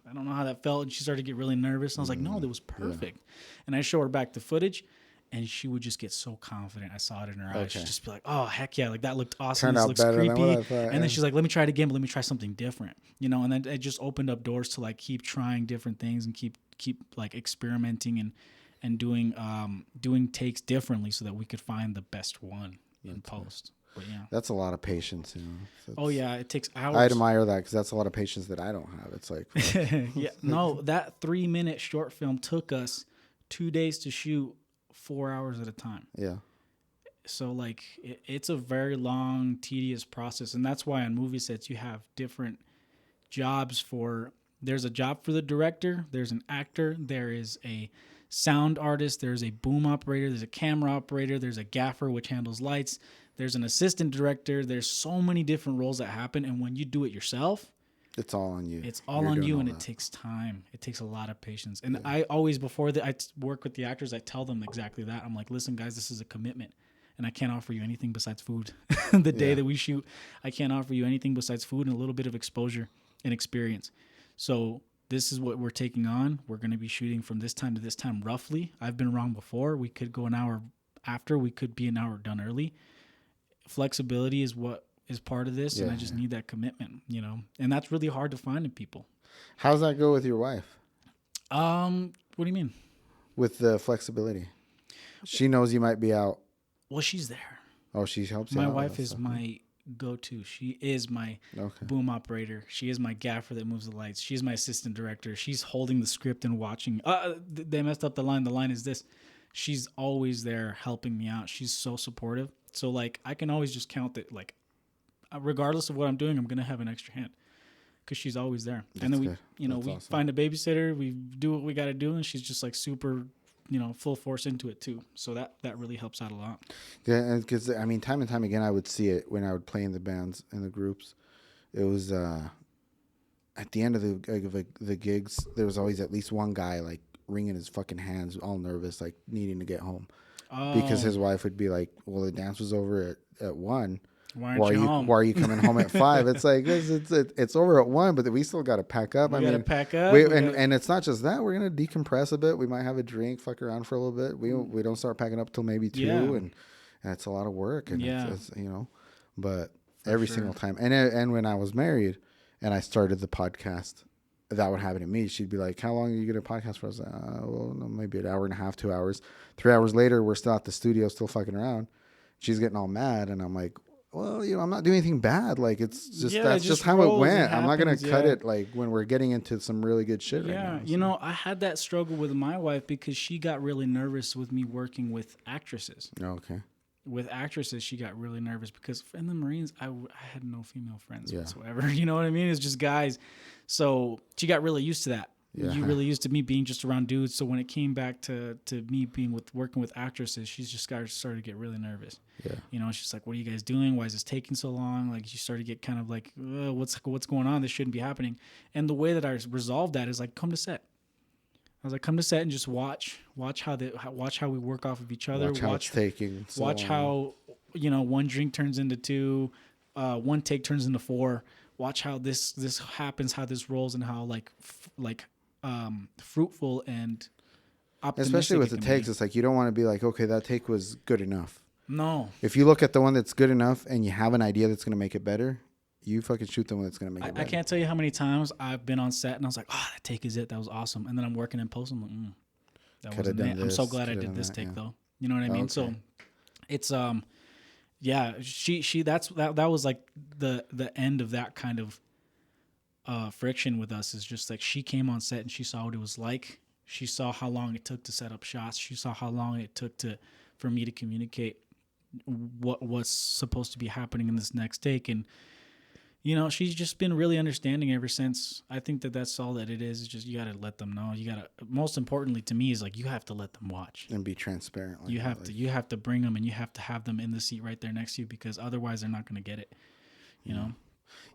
I don't know how that felt. And she started to get really nervous. And I was like, no, that was perfect. Yeah. And I show her back the footage, and she would just get so confident. I saw it in her eyes. She'd just be like, oh, heck yeah. Like, that looked awesome. This looks creepy. And then she's like, let me try it again, but let me try something different. And then it just opened up doors to like keep trying different things and keep like experimenting and doing takes differently so that we could find the best one in post. But yeah, that's a lot of patience. Oh yeah, it takes hours. I admire that, because that's a lot of patience that I don't have. It's like, yeah, no, that 3-minute short film took us 2 days to shoot, 4 hours at a time. Yeah. So like, it's a very long, tedious process, and that's why on movie sets you have different jobs there's a job for the director, there's an actor, there is a sound artist, there's a boom operator, there's a camera operator, there's a gaffer which handles lights, there's an assistant director. There's so many different roles that happen, and when you do it yourself, it's all on you. It's all on you, and it takes time. It takes a lot of patience. And I always, before I work with the actors, I tell them exactly that. I'm like, listen, guys, this is a commitment, and I can't offer you anything besides food. The day that we shoot, I can't offer you anything besides food and a little bit of exposure and experience. So this is what we're taking on. We're going to be shooting from this time to this time, roughly. I've been wrong before. We could go an hour after. We could be an hour done early. Flexibility is what is part of this, and I just need that commitment, and that's really hard to find in people. How's that go with your wife? What do you mean? With the flexibility, she knows you might be out. Well, she's there. Oh, she helps. My wife is my go-to. She is my boom operator. She is my gaffer that moves the lights. She's my assistant director. She's holding the script and watching. They messed up the line. The line is this. She's always there helping me out. She's so supportive. So, like, I can always just count that, like, regardless of what I'm doing, I'm going to have an extra hand because she's always there. That's and then good. we awesome. Find a babysitter, we do what we got to do, and she's just, like, super, full force into it, too. So that really helps out a lot. Yeah, because, I mean, time and time again, I would see it when I would play in the bands, in the groups. It was, at the end of the gigs, there was always at least one guy, like, wringing his fucking hands, all nervous, like, needing to get home. Because his wife would be like, well, the dance was over at 1. Why are you coming home at 5? It's like, it's over at 1, but we still got to pack up. We got to pack up. And it's not just that. We're going to decompress a bit. We might have a drink, fuck around for a little bit. We don't start packing up till maybe 2. And it's a lot of work. And it's but every single time. And when I was married and I started the podcast, that would happen to me. She'd be like, how long are you going to podcast for? I was like, well, no, maybe an hour and a half, 2 hours. 3 hours later, we're still at the studio, still fucking around. She's getting all mad. And I'm like, well, I'm not doing anything bad. Like, it's just, Yeah, that's it just just how it rolls, it went. I'm not going happens, to cut yeah. it like when we're getting into some really good shit right Yeah, now. you so. know, I had that struggle with my wife because she got really nervous with me working with actresses. Okay. With actresses, she got really nervous because in the Marines, I had no female friends Yeah. whatsoever. You know what I mean? It's just guys. So she got really used to that. Yeah. You really used to me being just around dudes. So when it came back to me being working with actresses, she's just started to get really nervous. Yeah. You know, she's like, "What are you guys doing? Why is this taking so long?" Like she started to get kind of like, "What's going on? This shouldn't be happening." And the way that I resolved that is like, come to set. I was like, come to set and just watch how we work off of each other. Watch how it's taking. So watch how one drink turns into two, one take turns into four. Watch how this happens, how this rolls, and how fruitful and optimistic. Especially with the it can takes, be. it's like you don't want to be like, okay, that take was good enough. No. If you look at the one that's good enough and you have an idea that's going to make it better, you fucking shoot the one that's going to make it better. I can't tell you how many times I've been on set and I was like, oh, that take is it. That was awesome. And then I'm working in post. I'm like, that Coulda wasn't done it. I'm so this, glad I coulda did done this that, take yeah. though. You know what I mean? Okay. So it's yeah, that was like the end of that kind of friction with us. Is just like she came on set and she saw what it was like. She saw how long it took to set up shots. She saw how long it took for me to communicate what was supposed to be happening in this next take. And she's just been really understanding ever since. I think that's all that it is. It's just you got to let them know. You got to, most importantly to me, is like you have to let them watch and be transparent. Like you have to bring them and you have to have them in the seat right there next to you, because otherwise they're not going to get it. You know.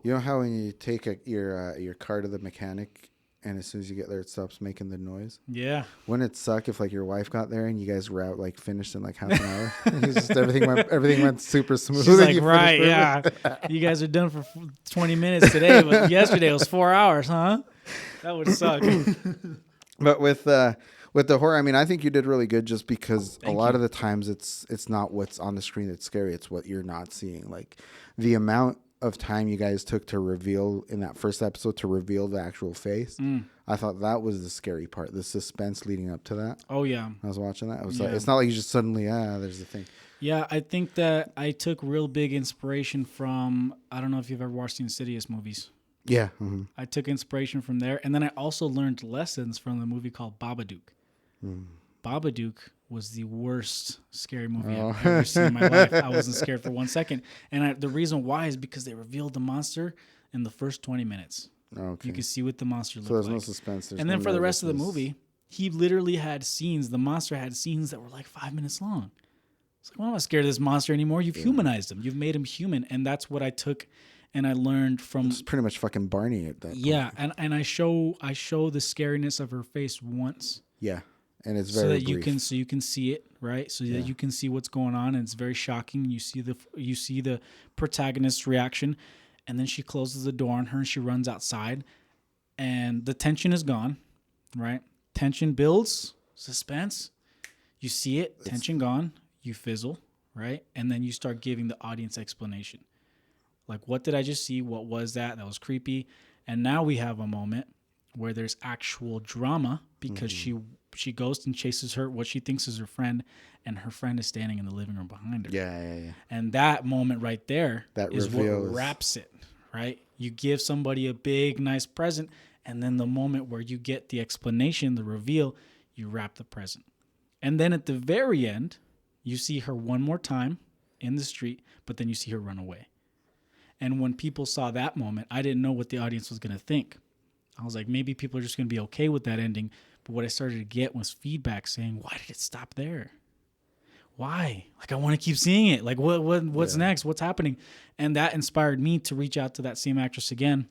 You know how when you take your car to the mechanic and as soon as you get there it stops making the noise? Yeah. Wouldn't it suck if like your wife got there and you guys were out like finished in like half an hour? It's just everything went super smooth. She's like, You right, finished yeah. perfect. You guys are done for 20 minutes today, but yesterday was 4 hours, huh? That would suck. But with the horror, I mean, I think you did really good just because Thank a lot you. of the times it's not what's on the screen that's scary. It's what you're not seeing. Like the amount of time you guys took to reveal in that first episode to reveal the actual face. I thought that was the scary part, the suspense leading up to that. Oh, yeah. I was watching that. I was Yeah. like, it's not like you just suddenly, there's the thing. Yeah, I think that I took real big inspiration from, I don't know if you've ever watched the Insidious movies. Yeah. Mm-hmm. I took inspiration from there. And then I also learned lessons from the movie called Babadook. Babadook was the worst scary movie I've ever seen in my life. I wasn't scared for 1 second. And the reason why is because they revealed the monster in the first 20 minutes. Okay. You can see what the monster looked So there's like. no suspense. There's And then no for the rest of the nervousness. movie, he literally had scenes. The monster had scenes that were like 5 minutes long. It's like, well, I'm not scared of this monster anymore. You've humanized him. You've made him human. And that's what I took and I learned from. It's pretty much fucking Barney at that point. Yeah, and I show the scariness of her face once. Yeah. And it's So very that brief. you can see it, right? So that you can see what's going on, and it's very shocking. You see the protagonist's reaction, and then she closes the door on her and she runs outside, and the tension is gone, right? Tension builds, suspense. You see it, tension gone. You fizzle, right? And then you start giving the audience explanation, like, what did I just see? What was that? That was creepy. And now we have a moment where there's actual drama because she goes and chases what she thinks is her friend, and her friend is standing in the living room behind her. Yeah. And that moment right there That is what reveal is- wraps it, right? You give somebody a big, nice present, and then the moment where you get the explanation, the reveal, you wrap the present. And then at the very end, you see her one more time in the street, but then you see her run away. And when people saw that moment, I didn't know what the audience was going to think. I was like, maybe people are just going to be okay with that ending. But what I started to get was feedback saying, why did it stop there? Why? Like, I want to keep seeing it. Like, what's next? What's happening? And that inspired me to reach out to that same actress again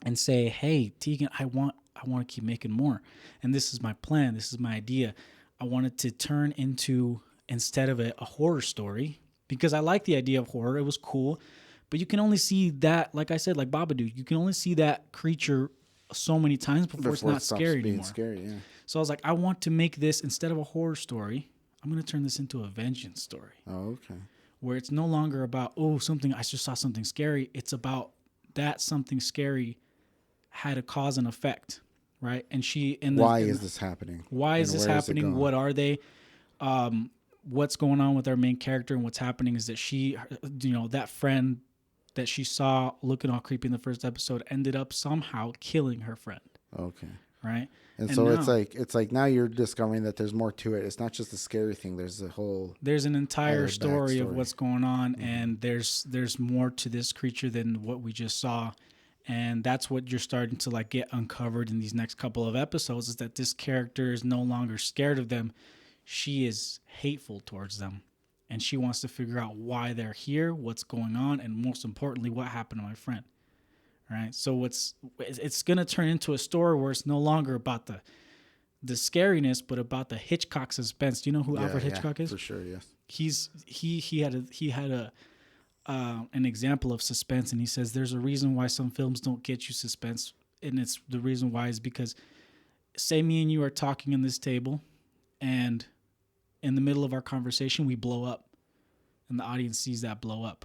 and say, hey, Tegan, I want to keep making more. And this is my plan. This is my idea. I wanted to turn into, instead of a horror story, because I like the idea of horror. It was cool. But you can only see that, like I said, like Babadook, you can only see that creature so many times before it's not stops scary being anymore. scary, yeah. So I was like, I want to make this, instead of a horror story, I'm going to turn this into a vengeance story. Oh, okay. Where it's no longer about, I just saw something scary. It's about that something scary had a cause and effect, right? And Why is this happening? Why is this where is it happening? going? What are they? what's going on with our main character and what's happening is that she, that friend that she saw looking all creepy in the first episode ended up somehow killing her friend. Okay. Right. And so now, it's like now you're discovering that there's more to it. It's not just a scary thing. There's an entire story of what's going on, and there's more to this creature than what we just saw. And that's what you're starting to like get uncovered in these next couple of episodes, is that this character is no longer scared of them. She is hateful towards them, and she wants to figure out why they're here, what's going on, and most importantly, what happened to my friend. Right. So it's going to turn into a story where it's no longer about the scariness, but about the Hitchcock suspense. Do you know who Alfred Hitchcock is? For sure. Yes. He had an example of suspense, and he says there's a reason why some films don't get you suspense, and it's the reason why is because, say me and you are talking in this table, and in the middle of our conversation we blow up, and the audience sees that blow up.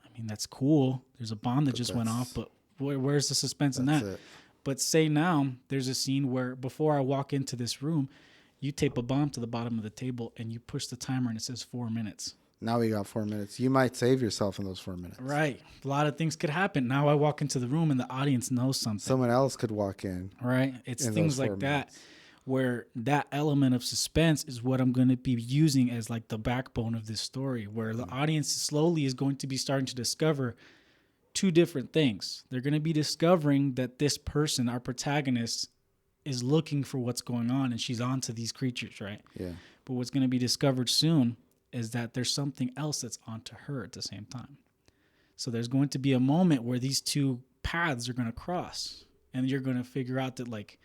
I mean, that's cool. There's a bomb that just went off, but where's the suspense in that? It. But say now there's a scene where before I walk into this room, you tape a bomb to the bottom of the table and you push the timer and it says 4 minutes. Now we got 4 minutes. You might save yourself in those 4 minutes. Right. A lot of things could happen. Now I walk into the room and the audience knows something. Someone else could walk in. Right. It's things like that where that element of suspense is what I'm going to be using as like the backbone of this story, where the audience slowly is going to be starting to discover two different things. They're going to be discovering that this person, our protagonist, is looking for what's going on, and she's onto these creatures, right? Yeah. But what's going to be discovered soon is that there's something else that's onto her at the same time. So there's going to be a moment where these two paths are going to cross, and you're going to figure out that, like,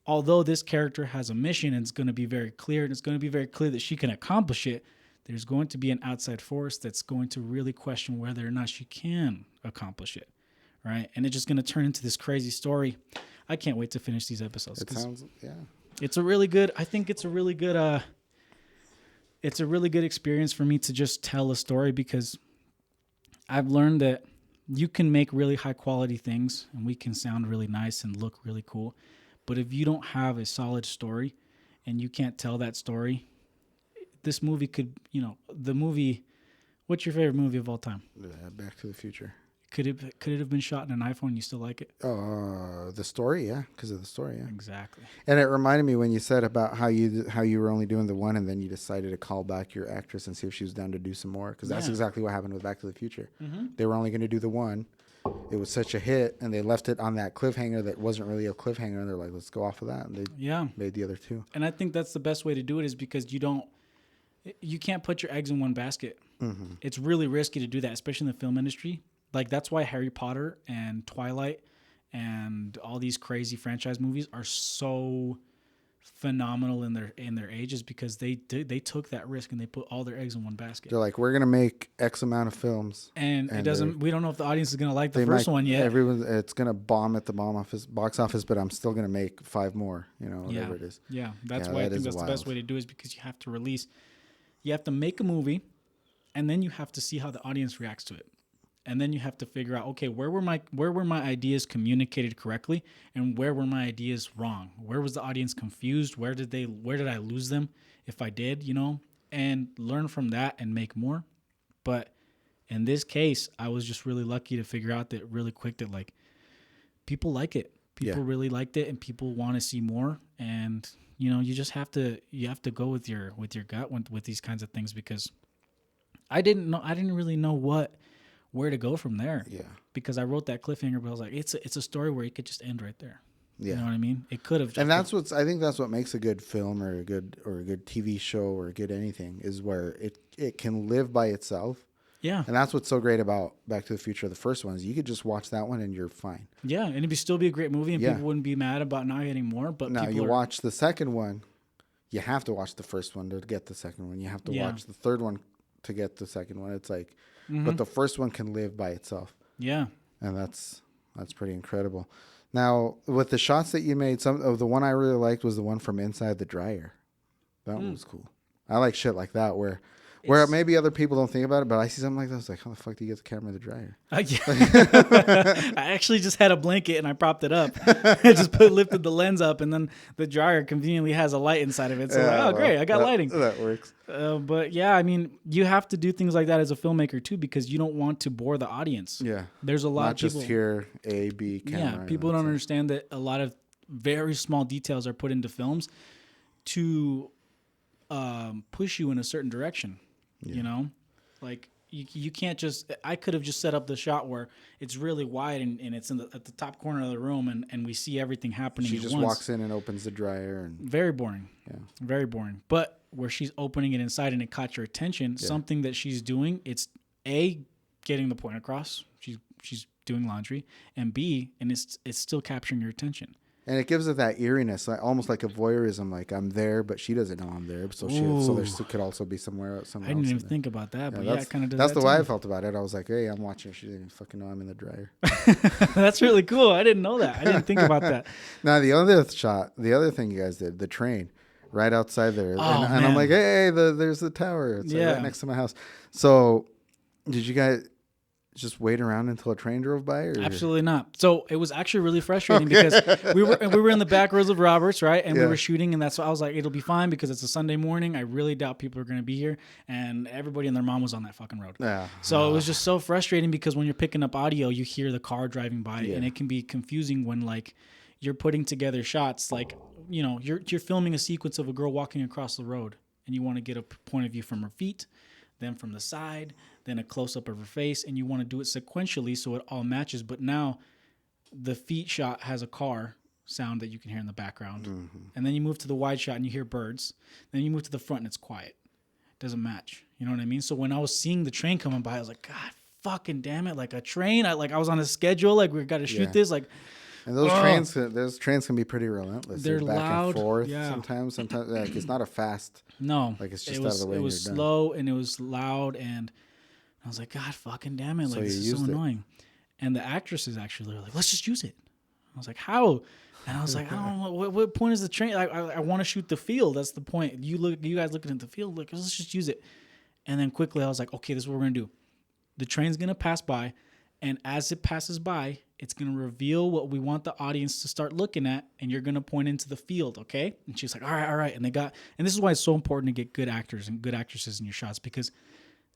although this character has a mission and it's going to be very clear, and it's going to be very clear that she can accomplish it, there's going to be an outside force that's going to really question whether or not she can accomplish it, right? And it's just going to turn into this crazy story. I can't wait to finish these episodes. It sounds, yeah. It's a really good experience for me to just tell a story, because I've learned that you can make really high quality things and we can sound really nice and look really cool. But if you don't have a solid story and you can't tell that story, this movie could, what's your favorite movie of all time? Back to the Future. Could it have been shot in an iPhone and you still like it? The story, yeah, because of the story, yeah. Exactly. And it reminded me when you said about how you were only doing the one and then you decided to call back your actress and see if she was down to do some more, because that's exactly what happened with Back to the Future. Mm-hmm. They were only going to do the one. It was such a hit, and they left it on that cliffhanger that wasn't really a cliffhanger, and they're like, let's go off of that, and they made the other two. And I think that's the best way to do it, is because you can't put your eggs in one basket. Mm-hmm. It's really risky to do that, especially in the film industry. Like, that's why Harry Potter and Twilight and all these crazy franchise movies are so phenomenal in their ages, because they took that risk and they put all their eggs in one basket. They're like, we're gonna make X amount of films, and it doesn't. We don't know if the audience is gonna like the first one yet. It's gonna bomb at the box office, but I'm still gonna make 5 more. Whatever it is. Yeah, that's why I think that's wild. The best way to do it, is because you have to make a movie, and then you have to see how the audience reacts to it. And then you have to figure out, okay, where were my ideas communicated correctly, and where were my ideas wrong? Where was the audience confused? Where did I lose them, if I did, and learn from that and make more. But in this case, I was just really lucky to figure out that really quick that, like, people like it. People really liked it, and people want to see more. And you just have to go with your gut with these kinds of things, because I didn't really know where to go from there. Yeah. Because I wrote that cliffhanger, but I was like, it's a story where it could just end right there. Yeah. You know what I mean? It could have. And I think that's what makes a good film or a good TV show or a good anything, is where it can live by itself. Yeah. And that's what's so great about Back to the Future. The first one is you could just watch that one and you're fine. Yeah. And it'd still be a great movie, and people wouldn't be mad about not getting more. But now you watch the second one, you have to watch the first one to get the second one. You have to watch the third one to get the second one. It's like, but the first one can live by itself. Yeah. And that's pretty incredible. Now, with the shots that you made, the one I really liked was the one from inside the dryer. That one was cool. I like shit like that, where Where maybe other people don't think about it, but I see something like that. I was like, how the fuck do you get the camera in the dryer? Yeah. I actually just had a blanket and I propped it up. I just lifted the lens up, and then the dryer conveniently has a light inside of it. So like, great, I got lighting. That works. But yeah, I mean, you have to do things like that as a filmmaker too, because you don't want to bore the audience. Yeah. There's a lot Not of people. just hear A, B camera. Yeah, people don't understand that a lot of very small details are put into films to push you in a certain direction. You know, like you can't just. I could have just set up the shot where it's really wide and it's at the top corner of the room and we see everything happening. She just once. walks in and opens the dryer and very boring. Yeah, very boring. But where she's opening it inside and it caught your attention, something that she's doing, it's A, getting the point across. She's doing laundry, and B, and it's still capturing your attention. And it gives it that eeriness, like, almost like a voyeurism. Like, I'm there, but she doesn't know I'm there. So there could also be somewhere else. I didn't even think about that, but it kind of does. That's the way I felt about it. I was like, hey, I'm watching. She didn't even fucking know I'm in the dryer. That's really cool. I didn't know that. I didn't think about that. Now, the other thing you guys did, the train right outside there. Oh, and I'm like, hey, there's the tower. It's like right next to my house. So did you guys just wait around until a train drove by? Or? Absolutely not. So it was actually really frustrating because we were in the back rows of Roberts, right? And we were shooting, and that's why I was like, it'll be fine because it's a Sunday morning. I really doubt people are going to be here, and everybody and their mom was on that fucking road. Yeah. So it was just so frustrating because when you're picking up audio, you hear the car driving by, and it can be confusing when like you're putting together shots, like you're filming a sequence of a girl walking across the road, and you want to get a point of view from her feet, then from the side, then a close-up of her face, and you want to do it sequentially so it all matches. But now the feet shot has a car sound that you can hear in the background. Mm-hmm. And then you move to the wide shot and you hear birds. Then you move to the front and it's quiet. It doesn't match. You know what I mean? So when I was seeing the train coming by, I was like, God fucking damn it. Like a train. I was on a schedule. Like we got to shoot this. Like, and those trains can be pretty relentless. They're back loud. And forth sometimes like it's not a fast. No. Like it's just out of the way. It was slow and it was loud, and I was like, God fucking damn it. Like this is so annoying. And the actresses actually were like, let's just use it. I was like, how? And I was like, I don't know what point is the train? I want to shoot the field. That's the point. You guys looking at the field, like, let's just use it. And then quickly I was like, okay, this is what we're gonna do. The train's gonna pass by, and as it passes by, it's going to reveal what we want the audience to start looking at, and you're going to point into the field, okay? And she's like, all right. And this is why it's so important to get good actors and good actresses in your shots, because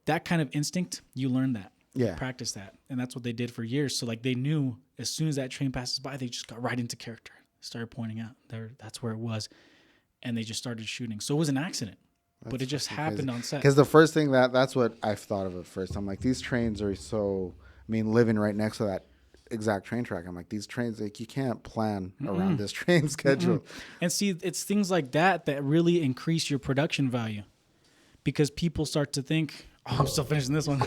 that kind of instinct, you learn that. Yeah. You practice that. And that's what they did for years. So, like, they knew as soon as that train passes by, they just got right into character. Started pointing out that's where it was. And they just started shooting. So it was an accident. But it just happened on set. Because the first thing that's what I've thought of at first. I'm like, these trains are so... I mean, living right next to that exact train track, I'm like, these trains, like, you can't plan around this train schedule. And see, it's things like that really increase your production value, because people start to think, oh, I'm still finishing this one.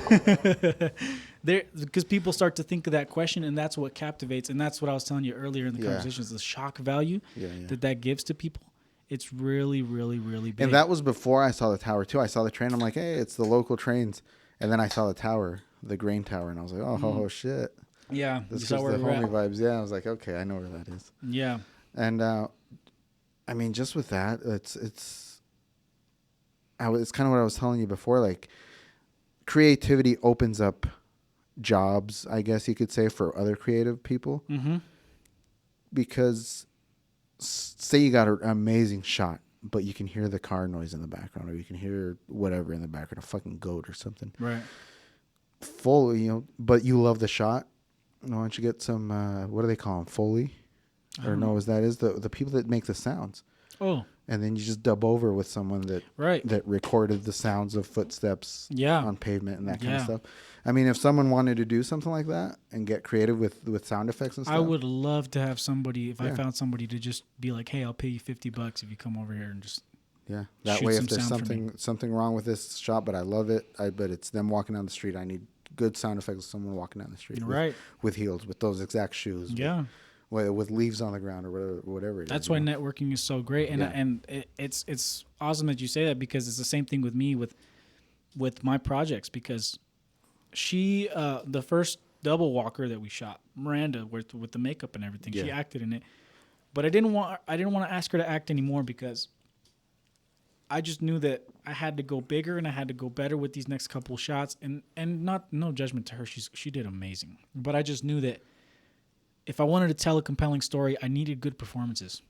Because people start to think of that question, and that's what captivates. And that's what I was telling you earlier in the conversation, is the shock value that gives to people. It's really, really, really big. And that was before I saw the tower, too. I saw the train. I'm like, hey, it's the local trains. And then I saw the tower, the grain tower, and I was like, oh shit. Yeah, this is the homie vibes. Yeah, I was like, okay, I know where that is. Yeah. And I mean, just with that, it's kind of what I was telling you before. Like, creativity opens up jobs, I guess you could say, for other creative people. Mm-hmm. Because say you got an amazing shot, but you can hear the car noise in the background, or you can hear whatever in the background, a fucking goat or something. Right. Full, but you love the shot. Why don't you get some, what do they call them? Foley? Or no, the people that make the sounds. Oh. And then you just dub over with someone that recorded the sounds of footsteps on pavement and that kind of stuff. I mean, if someone wanted to do something like that and get creative with sound effects and stuff. I would love to have somebody, if I found somebody to just be like, hey, I'll pay you $50 if you come over here and just that way, if there's something wrong with this shot, but I love it, but it's them walking down the street, I need good sound effects of someone walking down the street with heels, with those exact shoes. Yeah. With leaves on the ground or whatever it is. That's why networking is so great. And it's awesome that you say that, because it's the same thing with me with my projects, because she, the first double walker that we shot, Miranda, with the makeup and everything, she acted in it. But I didn't want to ask her to act anymore, because I just knew that I had to go bigger and I had to go better with these next couple shots. And not no judgment to her, she did amazing. But I just knew that if I wanted to tell a compelling story, I needed good performances,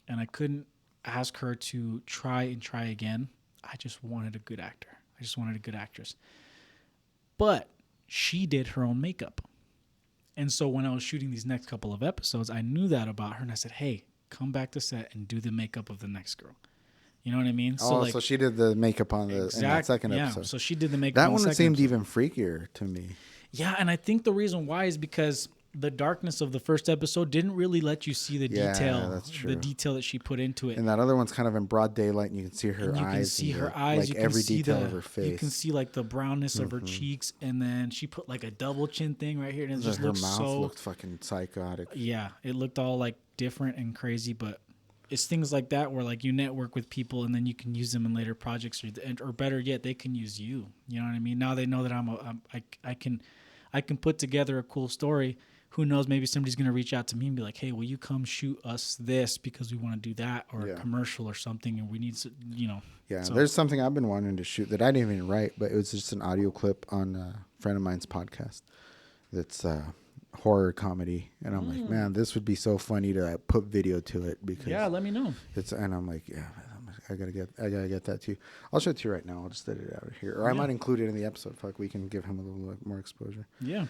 and I couldn't ask her to try and try again. I just wanted a good actor. I just wanted a good actress. But she did her own makeup. And so when I was shooting these next couple of episodes, I knew that about her, and I said, hey, come back to set and do the makeup of the next girl. You know what I mean? So she did the makeup on in that second episode. So she did the makeup that on the one second seemed episode. even freakier to me. Yeah, and I think the reason why is because the darkness of the first episode didn't really let you see the detail. That's true. The detail that she put into it. And that other one's kind of in broad daylight, and you can see her eyes. You can see her eyes. Like every detail of her face. You can see like the brownness of her cheeks, and then she put like a double chin thing right here, and it just looks her mouth looked fucking psychotic. Yeah, it looked all like different and crazy, but it's things like that where like you network with people, and then you can use them in later projects, or better yet, they can use you. You know what I mean? Now they know that I can put together a cool story. Who knows? Maybe somebody's going to reach out to me and be like, hey, will you come shoot us this because we want to do that, or a commercial or something, and we need to, Yeah, so there's something I've been wanting to shoot that I didn't even write, but it was just an audio clip on a friend of mine's podcast that's horror comedy. And I'm like, man, this would be so funny to put video to it because let me know. And I'm like, I gotta get that too. I'll show it to you right now. I'll just edit it out of here, or I might include it in the episode. Fuck, we can give him a little more exposure. Yeah.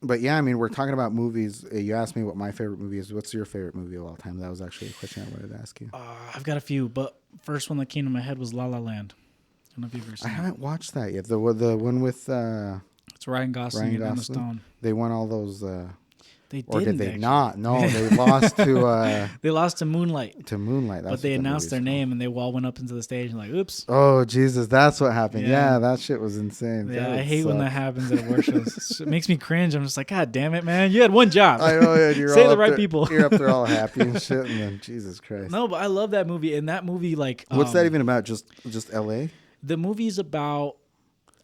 But yeah, I mean, we're talking about movies. You asked me what my favorite movie is. What's your favorite movie of all time? That was actually a question I wanted to ask you. I've got a few, but first one that came to my head was La La Land. I don't know if you've ever seen it. I haven't watched that yet. The one with it's Ryan Gosling and Emma Stone. They won all those. They or didn't, did they actually. not? No, they lost to. They lost to Moonlight. To Moonlight, but they announced their name, and they all went up into the stage and like, oops. Oh Jesus, that's what happened. Yeah, that shit was insane. Yeah, I hate when that happens at award shows. It makes me cringe. I'm just like, God damn it, man! You had one job. I know. Yeah, you're say all the right there, people. You're up there all happy and shit, and then Jesus Christ. No, but I love that movie. And that movie, like, what's that even about? Just L.A. The movie's about.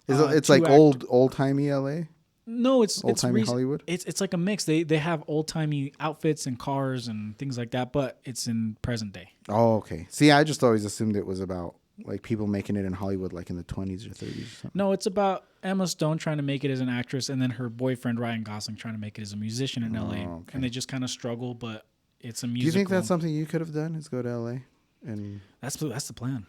It's like old timey L.A. No, it's old-timey Hollywood. It's like a mix. They have old timey outfits and cars and things like that, but it's in present day. Oh, okay. See, I just always assumed it was about like people making it in Hollywood, like in the 20s or 30s or something. No, it's about Emma Stone trying to make it as an actress, and then her boyfriend Ryan Gosling trying to make it as a musician in L.A. Okay. And they just kind of struggle, but it's a musical. Do you think that's something you could have done? Is go to L.A. and that's the plan.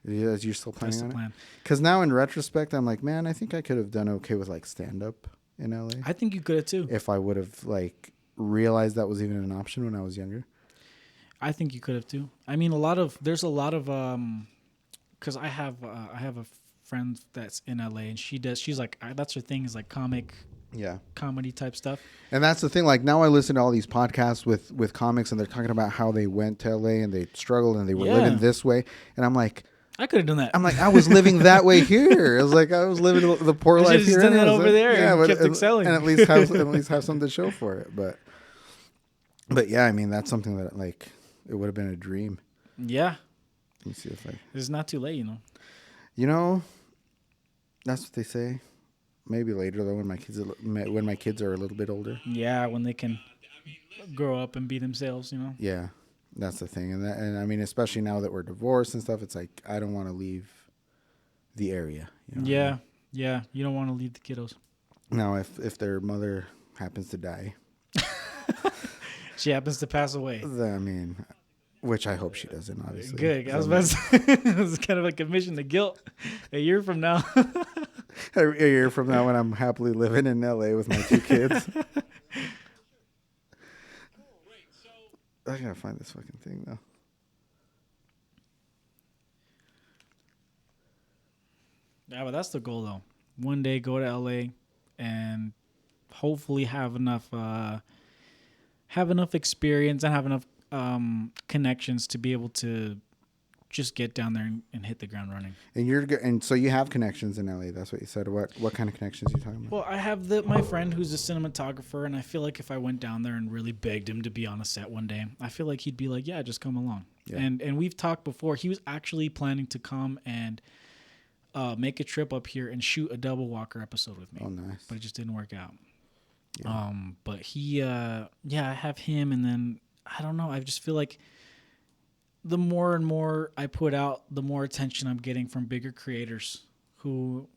Yeah, you're still planning that's on the plan. Because now in retrospect, I'm like, man, I think I could have done okay with like stand up in LA. I think you could have too. If I would have like realized that was even an option when I was younger. I think you could have too. I mean, there's a lot of because I have a friend that's in LA, and she's like, that's her thing, is like comedy type stuff. And that's the thing, like now I listen to all these podcasts with comics, and they're talking about how they went to LA and they struggled and they were living this way, and I'm like, I could have done that. I'm like, I was living that way here. It was like I was living the poor life here. Just done that over there and kept and excelling. And at least have something to show for it. But yeah, I mean that's something that like it would have been a dream. Yeah. Let me see if it's not too late, You know, that's what they say. Maybe later though, when my kids are a little bit older. Yeah, when they can grow up and be themselves, Yeah. That's the thing, and I mean, especially now that we're divorced and stuff, it's like I don't want to leave the area. Yeah, you don't want to leave the kiddos. Now, if their mother happens to die, she happens to pass away. I mean, which I hope she doesn't. Obviously, good. I was about to say, it's kind of like admission to guilt. A year from now, a year from now, when I'm happily living in LA with my 2 kids. I gotta find this fucking thing though. Yeah, but that's the goal though. One day go to LA and hopefully have enough experience and have enough connections to be able to just get down there and hit the ground running. And so you have connections in LA. That's what you said. What kind of connections are you talking about? Well, I have my friend who's a cinematographer, and I feel like if I went down there and really begged him to be on a set one day, I feel like he'd be like, yeah, just come along. Yeah. And we've talked before. He was actually planning to come and make a trip up here and shoot a Double Walker episode with me. Oh, nice. But it just didn't work out. Yeah. But he, I have him, and then I don't know. I just feel like the more and more I put out, the more attention I'm getting from bigger creators who,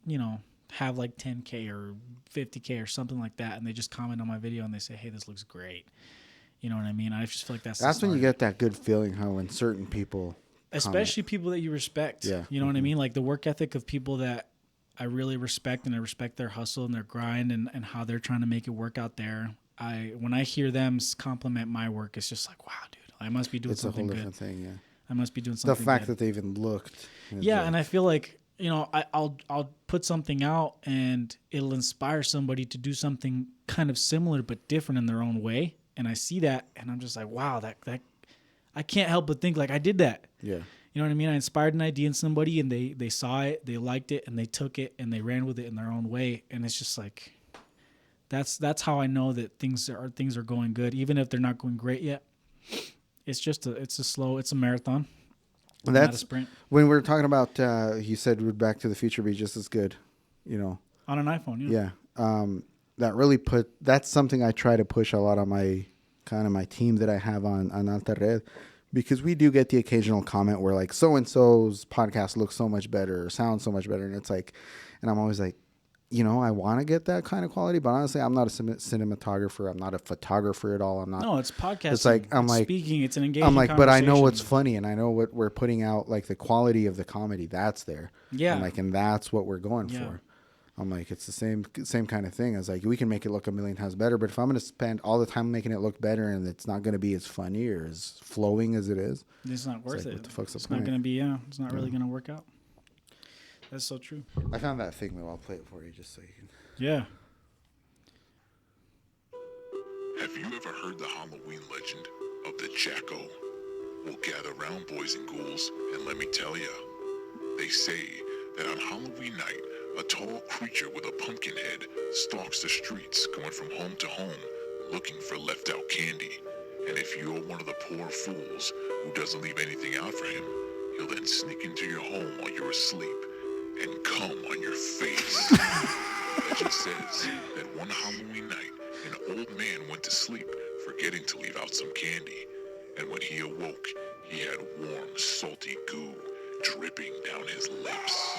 have like 10K or 50K or something like that. And they just comment on my video and they say, hey, this looks great. You know what I mean? I just feel like That's when you get that good feeling, how when certain people especially people that you respect. Yeah. You know what I mean? Like the work ethic of people that I really respect, and I respect their hustle and their grind and how they're trying to make it work out there. When I hear them compliment my work, it's just like, wow, dude, I must be doing something good. It's a whole different thing, yeah. I must be doing something The fact good. that they even looked. Yeah, and I feel like, I'll put something out and it'll inspire somebody to do something kind of similar but different in their own way. And I see that and I'm just like, wow, that I can't help but think like I did that. Yeah. You know what I mean? I inspired an idea in somebody and they saw it, they liked it, and they took it and they ran with it in their own way. And it's just like that's how I know that things are going good, even if they're not going great yet. It's a marathon. Not a sprint. When we're talking about you said would Back to the Future be just as good, on an iPhone, that's something I try to push a lot on my team that I have on Alta Red, because we do get the occasional comment where like so and so's podcast looks so much better or sounds so much better, and it's like, and I'm always like, I want to get that kind of quality, but honestly, I'm not a cinematographer. I'm not a photographer at all. I'm not. No, it's podcasting. It's like I'm like speaking. It's an engaging. I'm like, but I know what's funny, and I know what we're putting out. Like the quality of the comedy, that's there. Yeah. And that's what we're going for. I'm like, it's the same kind of thing as like we can make it look a million times better, but if I'm going to spend all the time making it look better and it's not going to be as funny or as flowing as it is, it's not worth it. What the fuck's the point? Not going to be. It's not really going to work out. That's so true. I found that thing though. I'll play it for you just so you can. Yeah. Have you ever heard the Halloween legend of the Jacko? Well, gather round, boys and ghouls, and let me tell ya. They say that on Halloween night, a tall creature with a pumpkin head stalks the streets, going from home to home, looking for left-out candy. And if you're one of the poor fools who doesn't leave anything out for him, he'll then sneak into your home while you're asleep and come on your face. Legend says that one Halloween night, an old man went to sleep, forgetting to leave out some candy. And when he awoke, he had warm, salty goo dripping down his lips.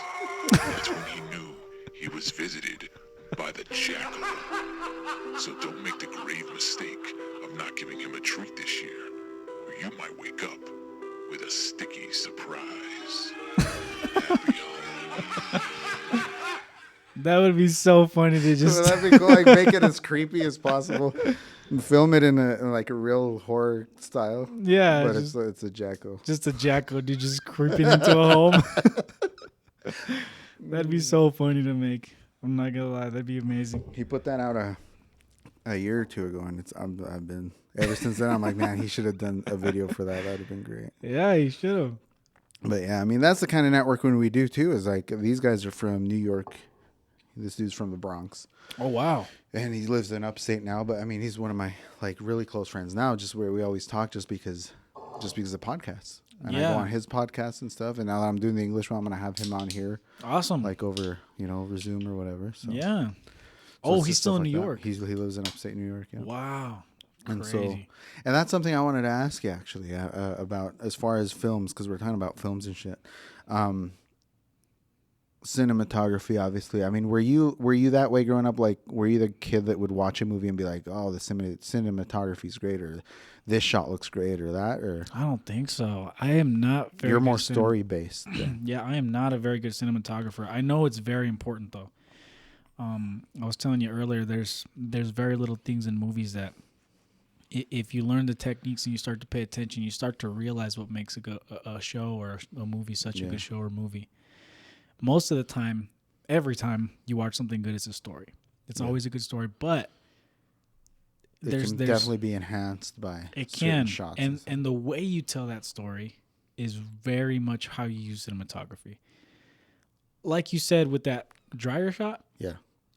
That's when he knew he was visited by the Jackal. So don't make the grave mistake of not giving him a treat this year, or you might wake up with a sticky surprise. Happy Halloween. That would be so funny to just. That'd be cool. Like make it as creepy as possible, and film it in a real horror style. Yeah, but it's a jackal. Just a jackal, dude, just creeping into a home. That'd be so funny to make. I'm not gonna lie, that'd be amazing. He put that out a year or two ago, and I've been ever since then. I'm like, man, he should have done a video for that. That'd have been great. Yeah, he should have. But yeah, I mean, that's the kind of networking we do too. Is like these guys are from New York. This dude's from the Bronx. Oh wow! And he lives in upstate now. But I mean, he's one of my really close friends now. Just where we always talk, just because of podcasts. And I go on his podcast and stuff. And now that I'm doing the English one, I'm gonna have him on here. Awesome. Over over Zoom or whatever. So yeah. So he's still in New York. He lives in upstate New York. Yeah. Wow. Crazy. And that's something I wanted to ask you actually about as far as films, because we're talking about films and shit. Cinematography, obviously. I mean, were you that way growing up? Like, were you the kid that would watch a movie and be like, "Oh, the cinematography is great," or "This shot looks great," or that? Or I don't think so. I am not. You're more story based. Yeah, I am not a very good cinematographer. I know it's very important though. I was telling you earlier, there's very little things in movies that, if you learn the techniques and you start to pay attention, you start to realize what makes a show or a movie such a good show or movie. Most of the time, every time you watch something good, it's a story. It's always a good story, but it can definitely be enhanced by certain shots. And the way you tell that story is very much how you use cinematography. Like you said with that dryer shot,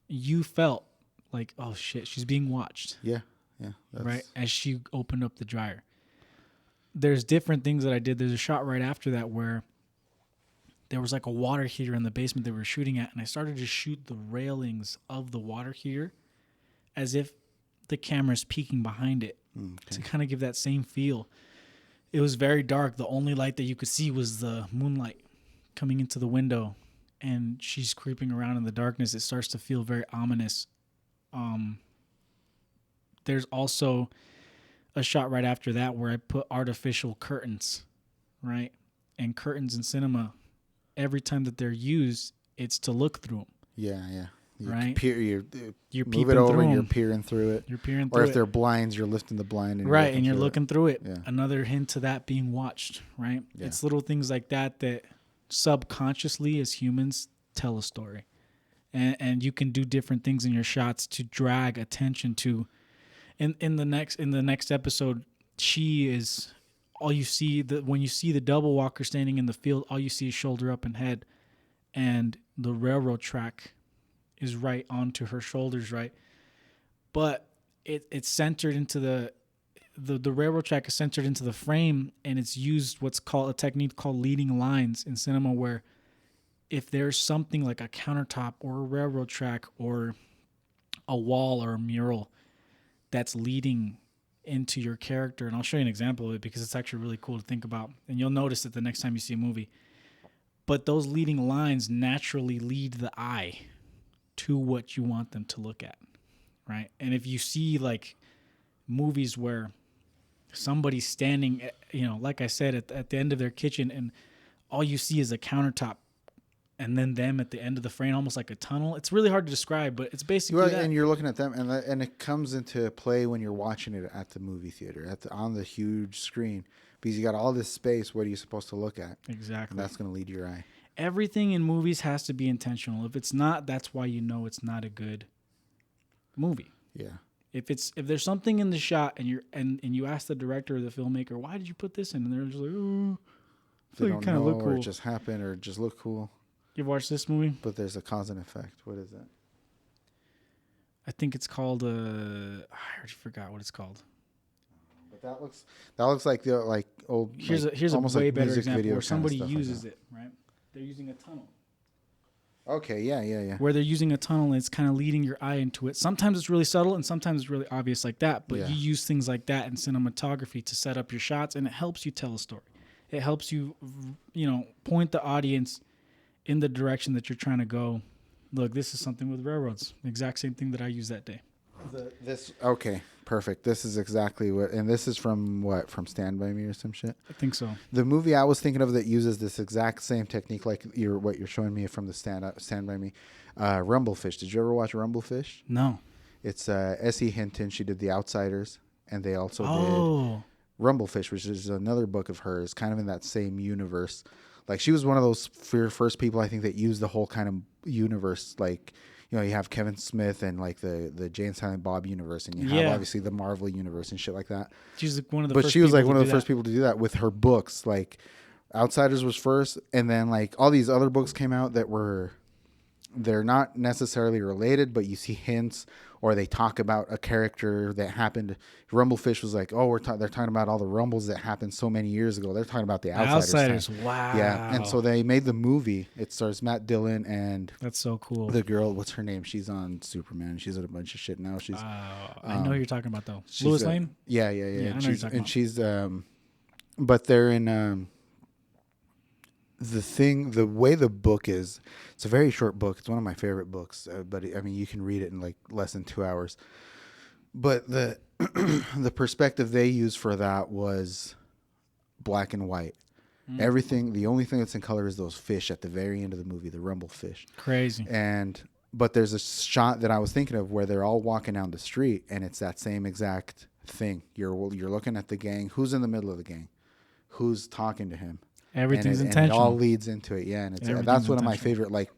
you felt like, oh shit, she's being watched. Yeah. Right, as she opened up the dryer. There's different things that I did. There's a shot right after that where there was like a water heater in the basement they were shooting at, and I started to shoot the railings of the water heater as if the camera's peeking behind it to kind of give that same feel. it was very dark. The only light that you could see was the moonlight coming into the window, and she's creeping around in the darkness. It starts to feel very ominous. There's also a shot right after that where I put artificial curtains, right? And curtains in cinema, every time that they're used, it's to look through them. Yeah. You Right? you're You're move peeping it over through and you're 'em. peering through it. You're peering Or through if it. they're blinds, you're lifting the blind. And Right, and you're through looking through it. Yeah. Another hint to that being watched, right? Yeah. It's little things like that that subconsciously as humans tell a story. And you can do different things in your shots to drag attention to. In the next episode, she is all you see. When you see the double walker standing in the field, all you see is shoulder up and head, and the railroad track is right onto her shoulders, right? But it's centered into the railroad track is centered into the frame, and it's used what's called a technique called leading lines in cinema, where if there's something like a countertop or a railroad track or a wall or a mural that's leading into your character, and I'll show you an example of it because it's actually really cool to think about, and you'll notice it the next time you see a movie. But those leading lines naturally lead the eye to what you want them to look at, right? And if you see like movies where somebody's standing, like I said, at the end of their kitchen, and all you see is a countertop, and then them at the end of the frame, almost like a tunnel. It's really hard to describe, but it's basically that. And you're looking at them, and it comes into play when you're watching it at the movie theater, on the huge screen, because you got all this space. What are you supposed to look at? Exactly. And that's going to lead your eye. Everything in movies has to be intentional. If it's not, that's why you know it's not a good movie. Yeah. If there's something in the shot and you ask the director or the filmmaker, why did you put this in? And they're just like, oh, I They feel like don't it kind of know, look or cool. it just happened, or just look cool. You ever watched this movie? But there's a cause and effect. What is that? I think it's called I already forgot what it's called. But that looks like the old. Here's like, a almost way like better music example video where kinda somebody stuff like uses that. it, right? They're using a tunnel. Okay, yeah. Where they're using a tunnel and it's kind of leading your eye into it. Sometimes it's really subtle and sometimes it's really obvious like that. But Yeah. you use things like that in cinematography to set up your shots, and it helps you tell a story. It helps you, point the audience in the direction that you're trying to go. Look, this is something with railroads. The exact same thing that I used that day. Okay, perfect. This is exactly what, and this is from Stand By Me or some shit. I think so. The movie I was thinking of that uses this exact same technique, like what you're showing me from the Stand By Me, Rumblefish. Did you ever watch Rumblefish? No. It's S.E. Hinton. She did The Outsiders, and they also Oh. did Rumblefish, which is another book of hers, kind of in that same universe. Like, she was one of those first people, I think, that used the whole kind of universe. Like, you have Kevin Smith and like the Jay and Silent Bob universe, and you have obviously the Marvel universe and shit like that. She's like one of the But first she was like people one to of do the first that. people to do that with her books. Like, Outsiders was first, and then like all these other books came out that they're not necessarily related, but you see hints, or they talk about a character that happened. Rumblefish was like, oh, they're talking about all the rumbles that happened so many years ago. They're talking about the Outsiders. Wow. Yeah, and so they made the movie. It stars Matt Dillon and That's so cool. the girl. What's her name? She's on Superman. She's in a bunch of shit now. She's I know who you're talking about though. she's Lois Lane. Yeah. I know And you're she's talking about. she's but they're in the way the book is. It's a very short book. It's one of my favorite books. But I mean, you can read it in like less than 2 hours. But the the perspective they used for that was black and white. Everything. The only thing that's in color is those fish at the very end of the movie, the rumble fish. Crazy. But there's a shot that I was thinking of where they're all walking down the street, and it's that same exact thing. You're looking at the gang. Who's in the middle of the gang? Who's talking to him? Everything's and intentional. it all leads into it. Yeah, and Everything's that's one of my intentional. favorite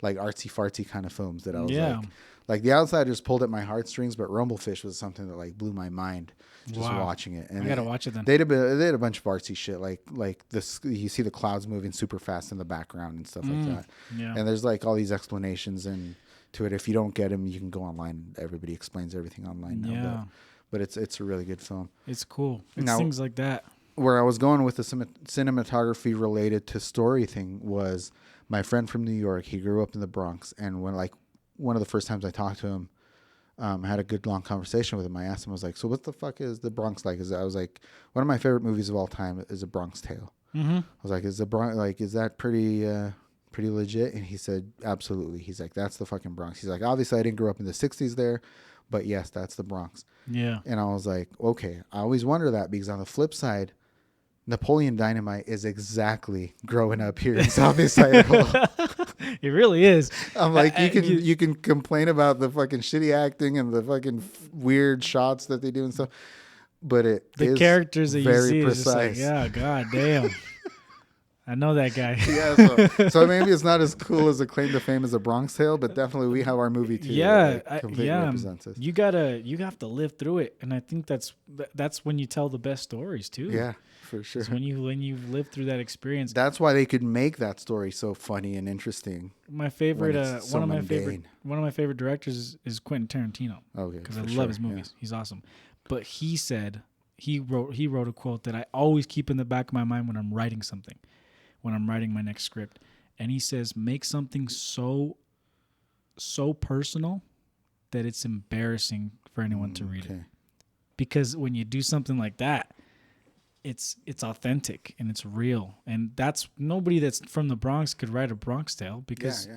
like artsy fartsy kind of films that I was Yeah. like The Outsiders pulled at my heartstrings, but Rumblefish was something that like blew my mind just Wow. watching it. And I gotta watch it then. They had a bunch of artsy shit like this. You see the clouds moving super fast in the background and stuff like that. Yeah. And there's like all these explanations to it. If you don't get them, you can go online. Everybody explains everything online now. Yeah. But it's a really good film. It's cool. It's Now- things like that. Where I was going with the cinematography related to story thing was my friend from New York. He grew up in the Bronx, and when one of the first times I talked to him, I had a good long conversation with him. I asked him, I was like, so what the fuck is the Bronx like? I was like, one of my favorite movies of all time is A Bronx Tale. Mm-hmm. I was like, is that pretty legit? And he said, absolutely. He's like, that's the fucking Bronx. He's like, obviously I didn't grow up in the 60s there, but yes, that's the Bronx. Yeah. And I was like, okay. I always wonder that because on the flip side, Napoleon Dynamite is exactly growing up here in Southeast Idaho. It really is. I'm like, you can complain about the fucking shitty acting and the fucking weird shots that they do and stuff, but the is characters that you very see precise. is just like, yeah, god damn. I know that guy. Yeah, so maybe it's not as cool as a claim to fame as A Bronx Tale, but definitely we have our movie too. Yeah, that completely represents us. You have to live through it, and I think that's when you tell the best stories too. Yeah, for sure. It's when you live through that experience. That's why they could make that story so funny and interesting. My favorite, so one of my favorite directors is Quentin Tarantino. Okay, because I love his movies. Yeah. He's awesome. But he said he wrote a quote that I always keep in the back of my mind when I'm writing something, when I'm writing my next script, and he says, make something so personal that it's embarrassing for anyone to read it. Because when you do something like that, it's authentic and it's real, and that's nobody that's from the Bronx could write A Bronx Tale because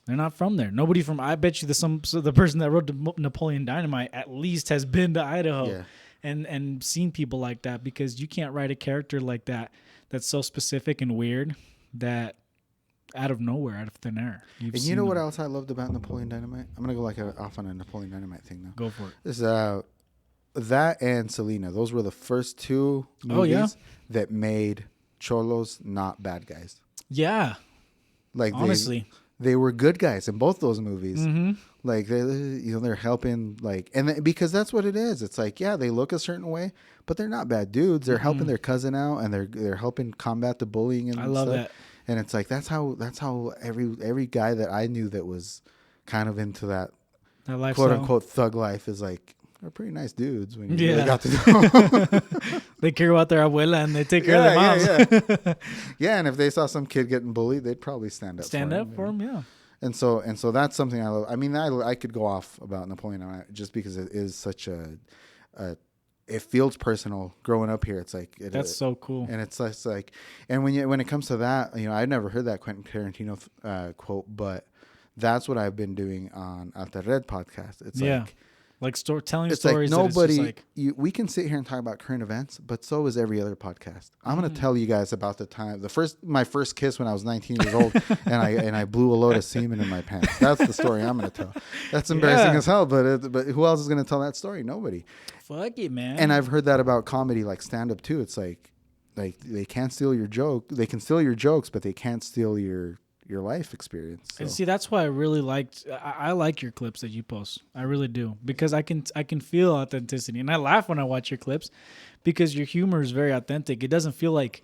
they're not from there. Nobody from, I bet you the person that wrote Napoleon Dynamite at least has been to Idaho and seen people like that, because you can't write a character like that that's so specific and weird that out of nowhere, out of thin air. And you know what else I loved about Napoleon Dynamite? I'm gonna go off on a Napoleon Dynamite thing now. Go for it. This that and Selena. Those were the first two movies that made cholos not bad guys. Yeah. Like honestly, they were good guys in both those movies. Mm-hmm. Like they're helping, like, and because that's what it is. It's like, yeah, they look a certain way, but they're not bad dudes. They're helping their cousin out, and they're helping combat the bullying and I love stuff. that. And it's like that's how every guy that I knew that was kind of into that lifestyle, quote unquote thug life is like, they're pretty nice dudes when you really got to know them. They care about their abuela and they take care of their moms. Yeah, and if they saw some kid getting bullied, they'd probably stand up for him. Yeah. And so that's something I love. I mean, I could go off about Napoleon just because it is such it feels personal growing up here. It's like that's so cool. And it's like, and when it comes to that, I'd never heard that Quentin Tarantino quote, but that's what I've been doing on Alta Red podcast. It's like telling it's stories. Like nobody, like, we can sit here and talk about current events, but so is every other podcast. I'm going to tell you guys about the time, my first kiss when I was 19 years old, and I blew a load of semen in my pants. That's the story I'm going to tell. That's embarrassing as hell, but who else is going to tell that story? Nobody. Fuck it, man. And I've heard that about comedy, like stand up too. It's like they can't steal your joke. They can steal your jokes, but they can't steal your life experience. So. And see, that's why I really I like your clips that you post. I really do, because I can feel authenticity, and I laugh when I watch your clips because your humor is very authentic. It doesn't feel like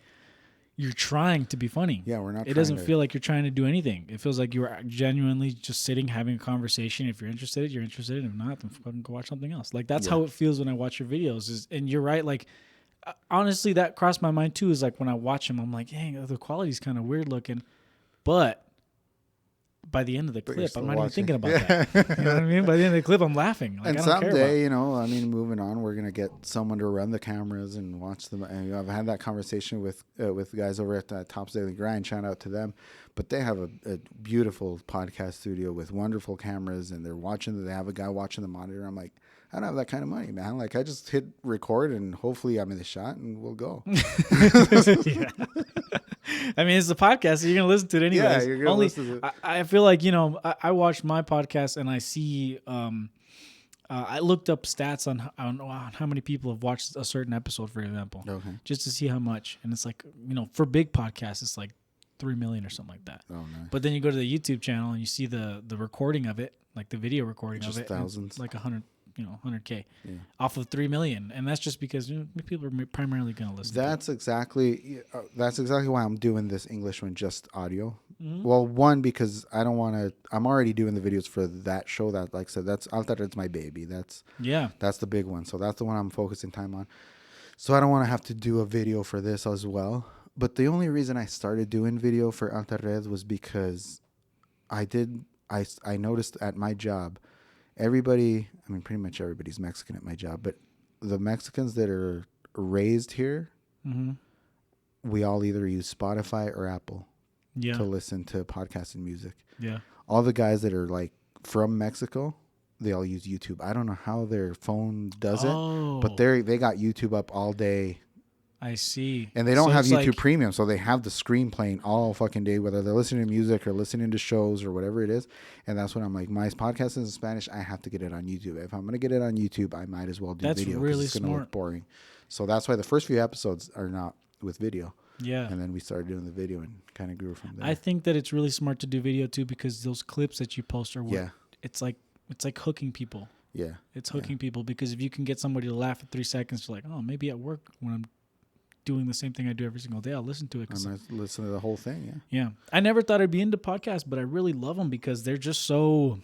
you're trying to be funny. Yeah, we're not. It doesn't feel like you're trying to do anything. It feels like you're genuinely just sitting having a conversation. If you're interested, you're interested. If not, then fucking go watch something else. Like that's how it feels when I watch your videos. And you're right. Like honestly, that crossed my mind too. Is like when I watch them, I'm like, dang, the quality's kind of weird looking. But by the end of the clip, I'm not even thinking about that. You know what I mean? By the end of the clip, I'm laughing. Like, and I don't someday, moving on, we're gonna get someone to run the cameras and watch them. And I've had that conversation with guys over at Top's Daily Grind. Shout out to them. But they have a beautiful podcast studio with wonderful cameras, and they have a guy watching the monitor. I'm like, I don't have that kind of money, man. Like, I just hit record and hopefully I'm in the shot and we'll go. Yeah. I mean, it's a podcast, so you're going to listen to it anyways. Yeah, you're going to listen to it. I feel like, I watch my podcast and I see, I looked up stats on how many people have watched a certain episode, for example, just to see how much. And it's like, for big podcasts, it's like 3 million or something like that. Oh, nice. But then you go to the YouTube channel and you see the recording of it, like the video recording just of it. Thousands. Like 100K off of 3 million. And that's just because people are primarily going to listen that's to it. That's exactly why I'm doing this English one, just audio. Mm-hmm. Well, one, because I don't want to, I'm already doing the videos for that show that, like I said, that's my baby. That's the big one. So that's the one I'm focusing time on. So I don't want to have to do a video for this as well. But the only reason I started doing video for Alta Red was because I noticed at my job, everybody, I mean, pretty much everybody's Mexican at my job, but the Mexicans that are raised here, Mm-hmm. we all either use Spotify or Apple Yeah. to listen to podcasts and music. Yeah. All the guys that are like from Mexico, they all use YouTube. I don't know how their phone does it, but they got YouTube up all day. I see. And they don't So have it's YouTube like- Premium, so they have the screen playing all fucking day, whether they're listening to music or listening to shows or whatever it is. And that's when I'm like, my podcast is in Spanish. I have to get it on YouTube. If I'm going to get it on YouTube, I might as well do That's video. 'Cause really it's going to smart. look boring. So that's why the first few episodes are not with video. Yeah. And then we started doing the video and kind of grew from there. I think that it's really smart to do video too, because those clips that you post are what Yeah. it's like hooking people. Yeah. It's hooking people, because if you can get somebody to laugh at 3 seconds, you're like, oh, maybe at work when I'm doing the same thing I do every single day, I'll listen to it. I'm going to listen to the whole thing. Yeah. I never thought I'd be into podcasts, but I really love them because they're just so,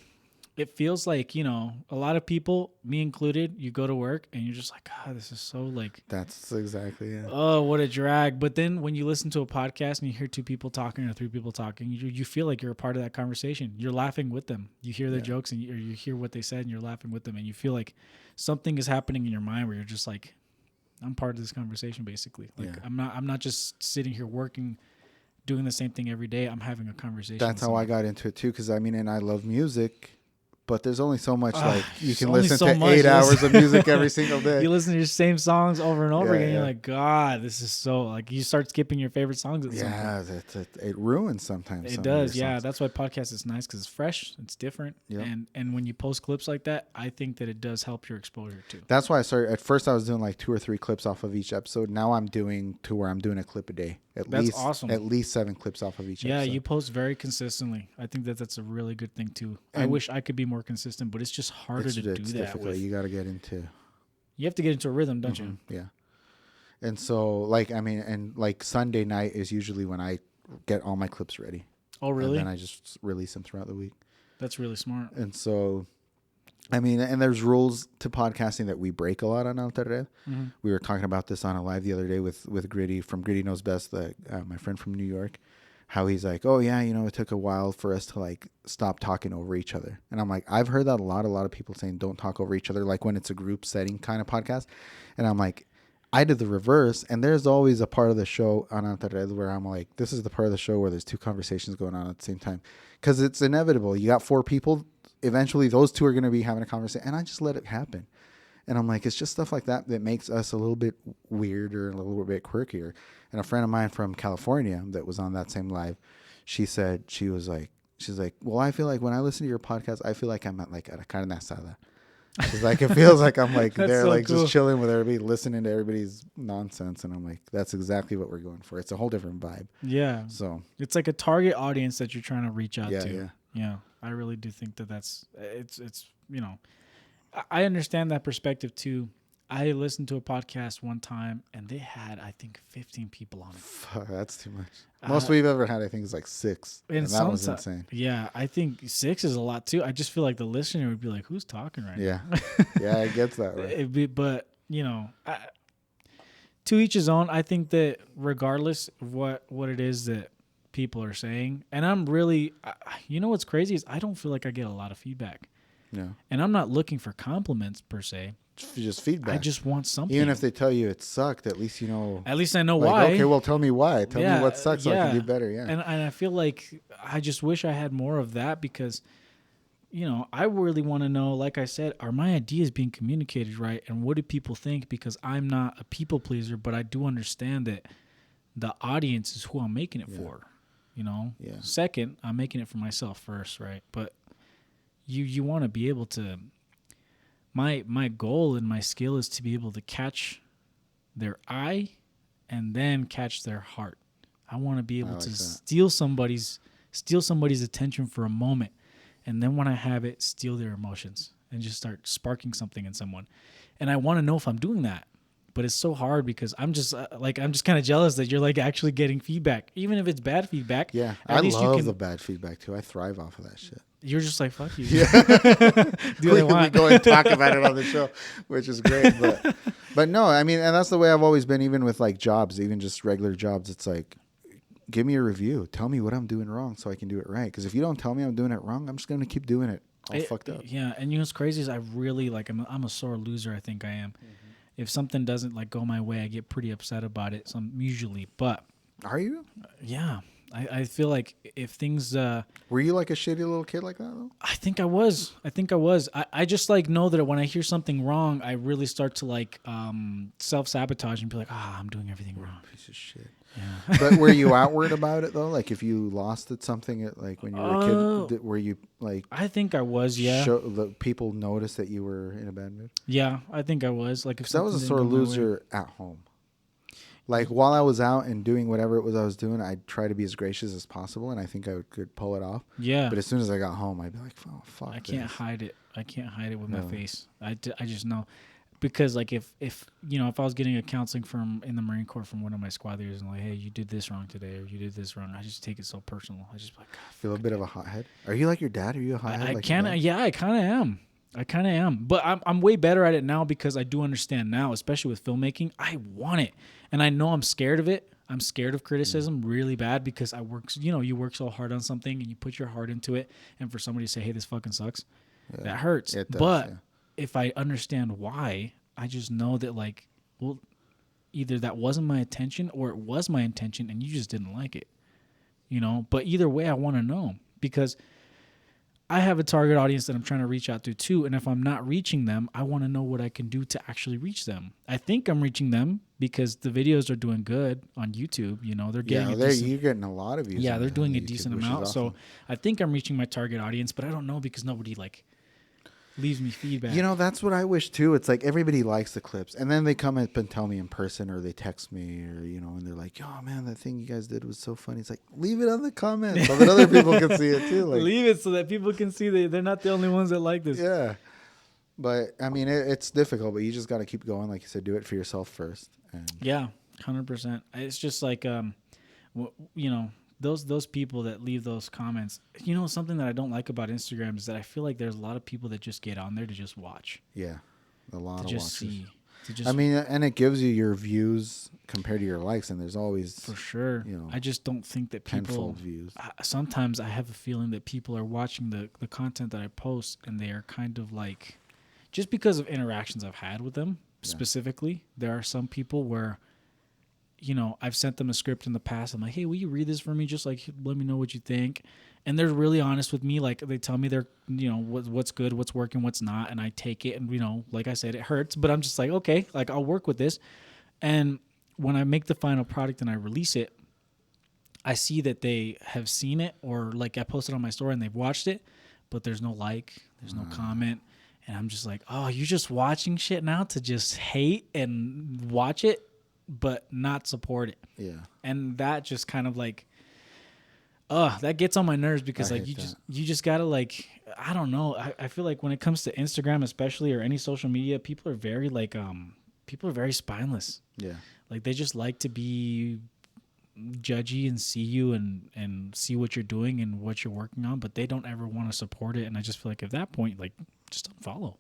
it feels like, you know, a lot of people, me included, you go to work and you're just like, God, this is so like, That's exactly it. oh, what a drag. But then when you listen to a podcast and you hear 2 people talking or 3 people talking, you feel like you're a part of that conversation. You're laughing with them. You hear their jokes and you hear what they said and you're laughing with them, and you feel like something is happening in your mind where you're just like, I'm part of this conversation, basically. Like I'm not just sitting here working, doing the same thing every day. I'm having a conversation. That's how I got into it too, because I mean, and I love music, but there's only so much like you there's can only listen so to much. 8 hours of music every single day. You listen to your same songs over and over Yeah, again. You're yeah. like, God, this is so like you start skipping your favorite songs at some point. Yeah, it ruins sometimes. It some of does, your yeah. songs. That's why podcast is nice, because it's fresh, it's different, Yep. and when you post clips like that, I think that it does help your exposure too. That's why I started. At first, I was doing like 2 or 3 clips off of each episode. Now I'm doing to where I'm doing a clip a day. That's awesome. At least 7 clips off of each Yeah, episode. you post very consistently. I think that that's a really good thing too. I And- wish I could be more consistent, but it's just harder to do that. difficult. You got to get into. You have to get into a rhythm, don't you? Yeah. And so, like, I mean, and like Sunday night is usually when I get all my clips ready. Oh, really? And then I just release them throughout the week. That's really smart. And so, I mean, and there's rules to podcasting that we break a lot on Altered. Mm-hmm. We were talking about this on a live the other day with Gritty from Gritty Knows Best, my friend from New York, how he's like, oh yeah, you know, it took a while for us to like stop talking over each other. And I'm like, I've heard that a lot of people saying don't talk over each other, like when it's a group setting kind of podcast. And I'm like, I did the reverse, and there's always a part of the show on Altered where I'm like, this is the part of the show where there's 2 conversations going on at the same time, because it's inevitable. You got 4 people. Eventually, those 2 are going to be having a conversation, and I just let it happen. And I'm like, it's just stuff like that that makes us a little bit weirder, a little bit quirkier. And a friend of mine from California that was on that same live, she's like, well, I feel like when I listen to your podcast, I feel like I'm at like a carne asada. She's like, it feels like I'm like That's there, so like cool. just chilling with everybody, listening to everybody's nonsense. And I'm like, that's exactly what we're going for. It's a whole different vibe. Yeah. So It's like a target audience that you're trying to reach out Yeah, to. yeah. Yeah. I really do think that it's you know, I understand that perspective too. I listened to a podcast one time and they had, I think, 15 people on it. fuck, that's too much. Most we've ever had, I think, is like 6. And that was insane. Yeah, I think 6 is a lot too. I just feel like the listener would be like, "Who's talking right Yeah. now?" Yeah, it gets that way. But you know, to each his own. I think that regardless of what it is that people are saying, and I'm really, you know, what's crazy is I don't feel like I get a lot of feedback, Yeah. and I'm not looking for compliments per se. Just feedback. I just want something. Even if they tell you it sucked, at least you know. At least I know Like, why. okay, well, tell me why. Tell Yeah, me what sucks so I yeah. can do better. Yeah. And I feel like I just wish I had more of that, because, you know, I really want to know, like I said, are my ideas being communicated right? And what do people think? Because I'm not a people pleaser, but I do understand that the audience is who I'm making it for, you know? Yeah. Second, I'm making it for myself first, right? But you want to be able to, my goal and my skill is to be able to catch their eye and then catch their heart. I want to be able like to that. steal somebody's attention for a moment, and then when I have it, steal their emotions and just start sparking something in someone. And I want to know if I'm doing that, but it's so hard because I'm just kind of jealous that you're like actually getting feedback, even if it's bad feedback. Yeah. at I least love you can, the bad feedback too. I thrive off of that shit. You're just like, fuck you. Yeah. Do what I we want. go and talk about it on the show, which is great. But no, I mean, and that's the way I've always been, even with like jobs, even just regular jobs. It's like, give me a review. Tell me what I'm doing wrong so I can do it right. Because if you don't tell me I'm doing it wrong, I'm just going to keep doing it all fucked up. Yeah, and you know what's crazy is I really like I'm a sore loser. I think I am. If something doesn't like go my way, I get pretty upset about it. So usually, but Are you? yeah, I feel like if things. Were you like a shitty little kid like that though? I think I was. I just like know that when I hear something wrong, I really start to like self-sabotage and be like, I'm doing everything wrong. Piece of shit. Yeah. But were you outward about it though? Like if you lost at something like when you were a kid, were you like? I think I was. Yeah. The people noticed that you were in a bad mood. Yeah, I think I was. Like if I was a sore loser at home. Like while I was out and doing whatever it was I was doing, I'd try to be as gracious as possible, and I think I could pull it off. Yeah. But as soon as I got home, I'd be like, "Oh fuck!" I can't hide it. I can't hide it with my face. I just know, because like if you know if I was getting a counseling from in the Marine Corps from one of my squad leaders and like, hey, you did this wrong today or you did this wrong, I just take it so personal. I just be like, feel a bit of a hothead. Are you like your dad? Are you a hothead? I kind of am. I kind of am, but I'm way better at it now because I do understand now, especially with filmmaking. I want it, and I know I'm scared of it. I'm scared of criticism really bad because you work so hard on something and you put your heart into it, and for somebody to say, "Hey, this fucking sucks," that hurts. It does, but yeah. if I understand why, I just know that like, well, either that wasn't my intention or it was my intention, and you just didn't like it, you know. But either way, I want to know because I have a target audience that I'm trying to reach out to too. And if I'm not reaching them, I want to know what I can do to actually reach them. I think I'm reaching them because the videos are doing good on YouTube. You know, they're getting you're getting a lot of views. Yeah, they're doing a YouTube, decent which is amount. awesome. So I think I'm reaching my target audience, but I don't know because nobody like leaves me feedback. You know, that's what I wish too. It's like everybody likes the clips, and then they come up and tell me in person, or they text me, or and they're like, "Oh man, that thing you guys did was so funny." It's like, leave it on the comments so that other people can see it too. Like, leave it so that people can see they're not the only ones that like this. yeah. But I mean, it's difficult, but you just got to keep going. Like you said, do it for yourself first. And yeah, 100%. It's just like, those people that leave those comments. You know, something that I don't like about Instagram is that I feel like there's a lot of people that just get on there to just watch. Yeah, a lot to of just watchers. see. To just I mean, and it gives you your views compared to your likes, and there's always for sure. I just don't think that people. tenfold views. Sometimes I have a feeling that people are watching the content that I post, and they are kind of like, just because of interactions I've had with them specifically. There are some people where, I've sent them a script in the past. I'm like, hey, will you read this for me? Just like, let me know what you think. And they're really honest with me. Like they tell me they're, what's good, what's working, what's not. And I take it. And, like I said, it hurts, but I'm just like, okay, like I'll work with this. And when I make the final product and I release it, I see that they have seen it, or like I posted on my story and they've watched it, but there's no like, there's no comment. And I'm just like, oh, you're just watching shit now to just hate and watch it, but not support it. Yeah. And that just kind of like, that gets on my nerves because like you just gotta like, I don't know. I feel like when it comes to Instagram especially, or any social media, people are very like, people are very spineless. Yeah. Like they just like to be judgy and see you and see what you're doing and what you're working on, but they don't ever want to support it. And I just feel like at that point, like, just unfollow.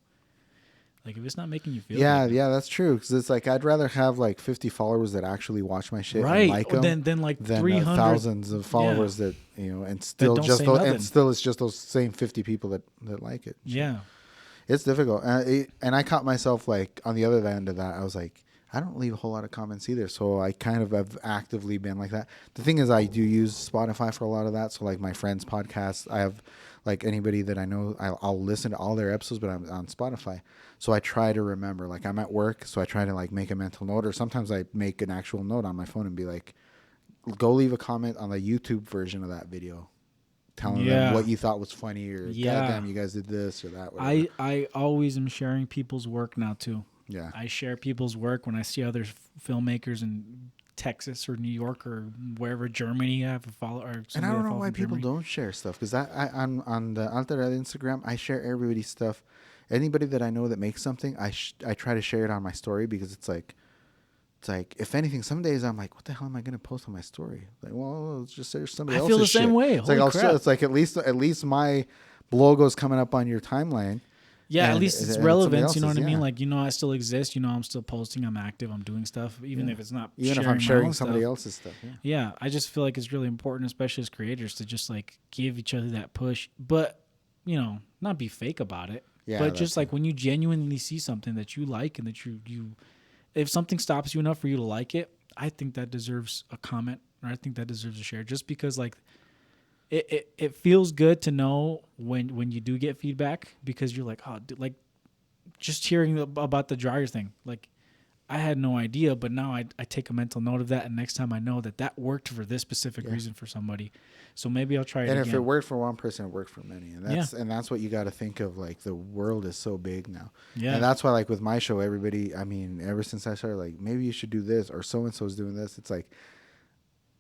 Like if it's not making you feel good. Yeah, that's true. Because it's like I'd rather have like 50 followers that actually watch my shit and like them than like than 300 thousands of followers that and still just it's just those same 50 people that like it. Yeah, it's difficult. And I caught myself like on the other end of that. I was like, I don't leave a whole lot of comments either. So I kind of have actively been like that. The thing is, I do use Spotify for a lot of that. So like my friends' podcasts, I have like anybody that I know, I'll listen to all their episodes, but I'm on Spotify. So I try to remember, like I'm at work, so I try to like make a mental note, or sometimes I make an actual note on my phone and be like, go leave a comment on the YouTube version of that video, telling them what you thought was funny, or goddamn, you guys did this or that. Whatever. I always am sharing people's work now too. Yeah, I share people's work when I see other filmmakers in Texas or New York or wherever, Germany. I have a follower. And I don't know why people don't share stuff, because on the Alter Instagram, I share everybody's stuff. Anybody that I know that makes something, I try to share it on my story, because it's like if anything, some days I'm like, what the hell am I going to post on my story? Like, well, it's just there's somebody else's shit. I feel the same way. It's like it's like at least my logo's coming up on your timeline. Yeah, at least it's relevance. You know what I mean? Like, I still exist. I'm still posting. I'm active. I'm doing stuff, even if it's not. Even if I'm sharing somebody else's stuff. Yeah, I just feel like it's really important, especially as creators, to just like give each other that push. But not be fake about it. Yeah, But that just too. like when you genuinely see something that you like and that you if something stops you enough for you to like it, I think that deserves a comment, or I think that deserves a share, just because like it feels good to know when you do get feedback, because you're like, oh, dude, like just hearing about the dryer thing, like I had no idea, but now I take a mental note of that, and next time I know that worked for this specific reason for somebody, so maybe I'll try it And again. if it worked for one person, it worked for many, and Yeah. that's what you got to think of. Like, the world is so big now, Yeah. and that's why, like, with my show, everybody, I mean, ever since I started, like, maybe you should do this, or so and so's doing this. It's like,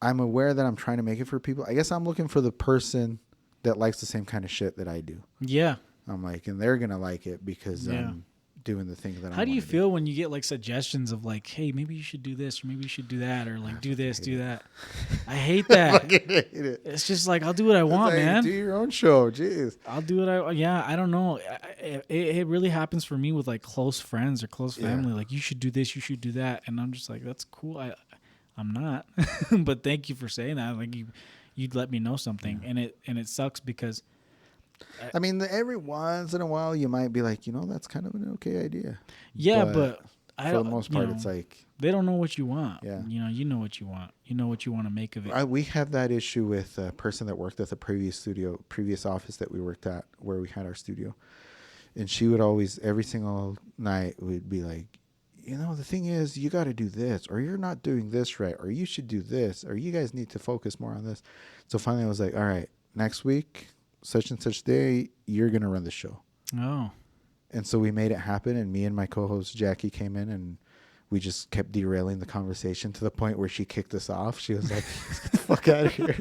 I'm aware that I'm trying to make it for people. I guess I'm looking for the person that likes the same kind of shit that I do. Yeah. I'm like, and they're gonna like it because Yeah. I'm doing the thing that I. How do you feel when you get like suggestions of like, hey, maybe you should do this, or maybe you should do that, or like do this, do that? I hate that. I fucking hate it. It's just like, I'll do what I want, It's like, man. do your own show. Jeez. I'll do what I don't know. It really happens for me with like close friends or close family. Like, you should do this, you should do that. And I'm just like, that's cool. I'm not, but thank you for saying that. Like you'd let me know something, and it sucks because I mean, every once in a while, you might be like, that's kind of an okay idea. yeah, but I for the don't, most you part, know, it's like, they don't know what you want. Yeah. You know what you want. You know what you want to make of it. we have that issue with a person that worked at the previous office that we worked at, where we had our studio. And she would always, every single night, would be like, the thing is, you got to do this, or you're not doing this right, or you should do this, or you guys need to focus more on this. So finally I was like, all right, next week, such and such day, you're going to run the show. Oh. And so we made it happen, and me and my co-host Jackie came in, and we just kept derailing the conversation to the point where she kicked us off. She was like, get the fuck out of here.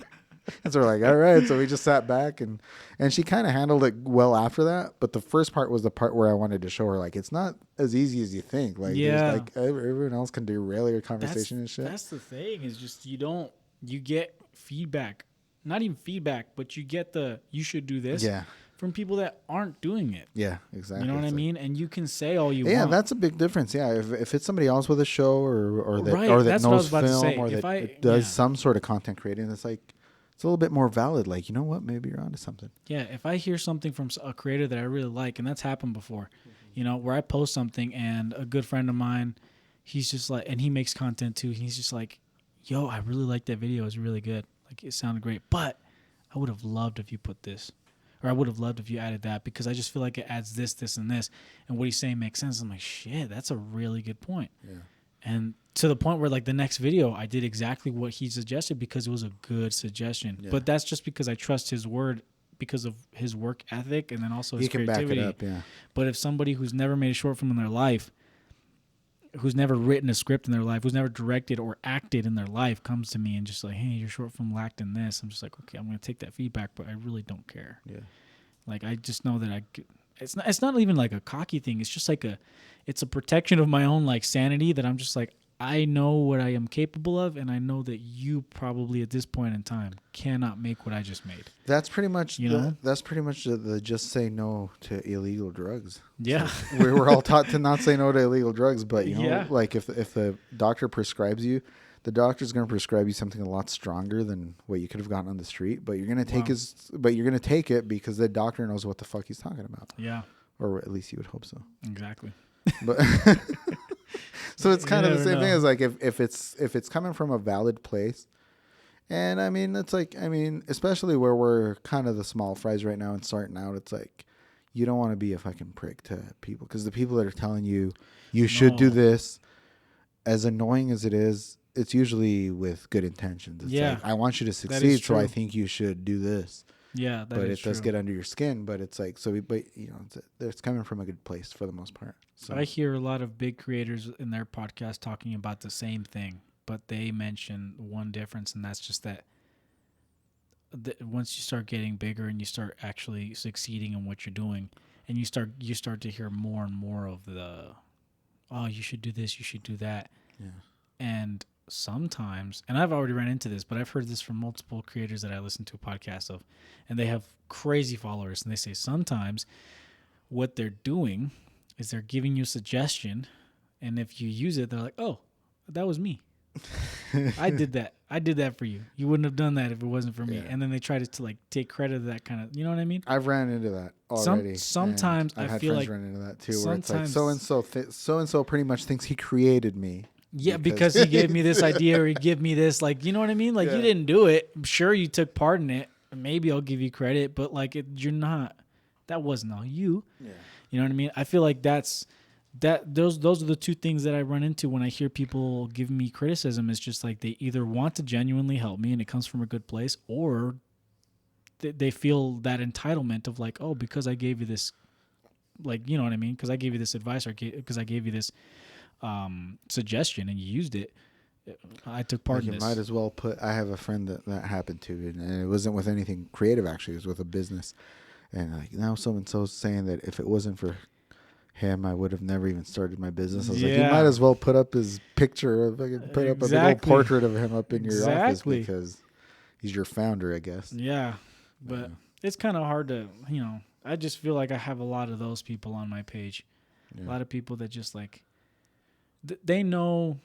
And so we're like, all right. So we just sat back, and she kind of handled it well after that. But the first part was the part where I wanted to show her, like, it's not as easy as you think. Like, Yeah. there's, like, everyone else can derail your conversation and shit. That's the thing, is just you get feedback, not even feedback, but you get you should do this from people that aren't doing it. Yeah, exactly. You know what I mean? And you can say all you want. want. That's a big difference. Yeah, if it's somebody else with a show or that Right, or that that's what I was knows about to film say. or If that does some sort of content creating, it's like, it's a little bit more valid. Like, you know what? Maybe you're onto something. Yeah, if I hear something from a creator that I really like, and that's happened before, where I post something and a good friend of mine, he's just like, and he makes content too. He's just like, yo, I really like that video. It's really good. Like, it sounded great, but I would have loved if you put this, or I would have loved if you added that, because I just feel like it adds this, this, and this. And what he's saying makes sense. I'm like, shit, that's a really good point. Yeah. And to the point where, like, the next video, I did exactly what he suggested because it was a good suggestion. Yeah. But that's just because I trust his word because of his work ethic and then also his creativity. Back it up, yeah. But if somebody who's never made a short film in their life, who's never written a script in their life, who's never directed or acted in their life, comes to me and just like, hey, your short film lacked in this, I'm just like, okay, I'm going to take that feedback, but I really don't care. Yeah. Like, I just know that it's not even like a cocky thing. It's just like it's a protection of my own like sanity, that I'm just like, I know what I am capable of, and I know that you probably at this point in time cannot make what I just made. That's pretty much that's pretty much the just say no to illegal drugs. Yeah. So we were all taught to not say no to illegal drugs, but like if the doctor prescribes you, the doctor's going to prescribe you something a lot stronger than what you could have gotten on the street, but you're going to take it because the doctor knows what the fuck he's talking about. Yeah. Or at least you would hope so. Exactly. But so it's kind of the same thing as like if it's coming from a valid place. And I mean, it's like, especially where we're kind of the small fries right now and starting out, it's like, you don't want to be a fucking prick to people, because the people that are telling you should do this, as annoying as it is, it's usually with good intentions. It's like, I want you to succeed, so I think you should do this. Yeah, but it does get under your skin. But it's like, it's coming from a good place for the most part. So I hear a lot of big creators in their podcast talking about the same thing, but they mention one difference, and that's just that once you start getting bigger and you start actually succeeding in what you're doing, and you start to hear more and more of oh, you should do this, you should do that. Yeah. And sometimes, and I've already ran into this, but I've heard this from multiple creators that I listen to podcasts of, and they have crazy followers, and they say sometimes what they're doing is they're giving you a suggestion, and if you use it, they're like, oh, that was me. I did that for you. You wouldn't have done that if it wasn't for me. Yeah. And then they try to like take credit of that kind of, you know what I mean? I've ran into that already. Sometimes I've I had feel friends like run into that too, where it's like sometimes- so and so pretty much thinks he created me. Yeah, because he gave me this idea or he gave me this, like, you know what I mean? Like, you didn't do it. I'm sure you took part in it. Maybe I'll give you credit, but like, you're not. That wasn't all you. Yeah. You know what I mean? I feel like those are the two things that I run into when I hear people giving me criticism. It's just like they either want to genuinely help me and it comes from a good place, or they feel that entitlement of like, oh, because I gave you this, like, you know what I mean? Because I gave you this advice or because I gave you this suggestion and you used it, I took part in this. You might as well I have a friend that happened to, and it wasn't with anything creative, actually. It was with a business. And like, now so-and-so's saying that if it wasn't for him, I would have never even started my business. I was like, you might as well put up his picture of, put up a big old portrait of him up in your office because he's your founder, I guess. Yeah. But it's kind of hard to, you know, I just feel like I have a lot of those people on my page. Yeah. A lot of people that just like, they know.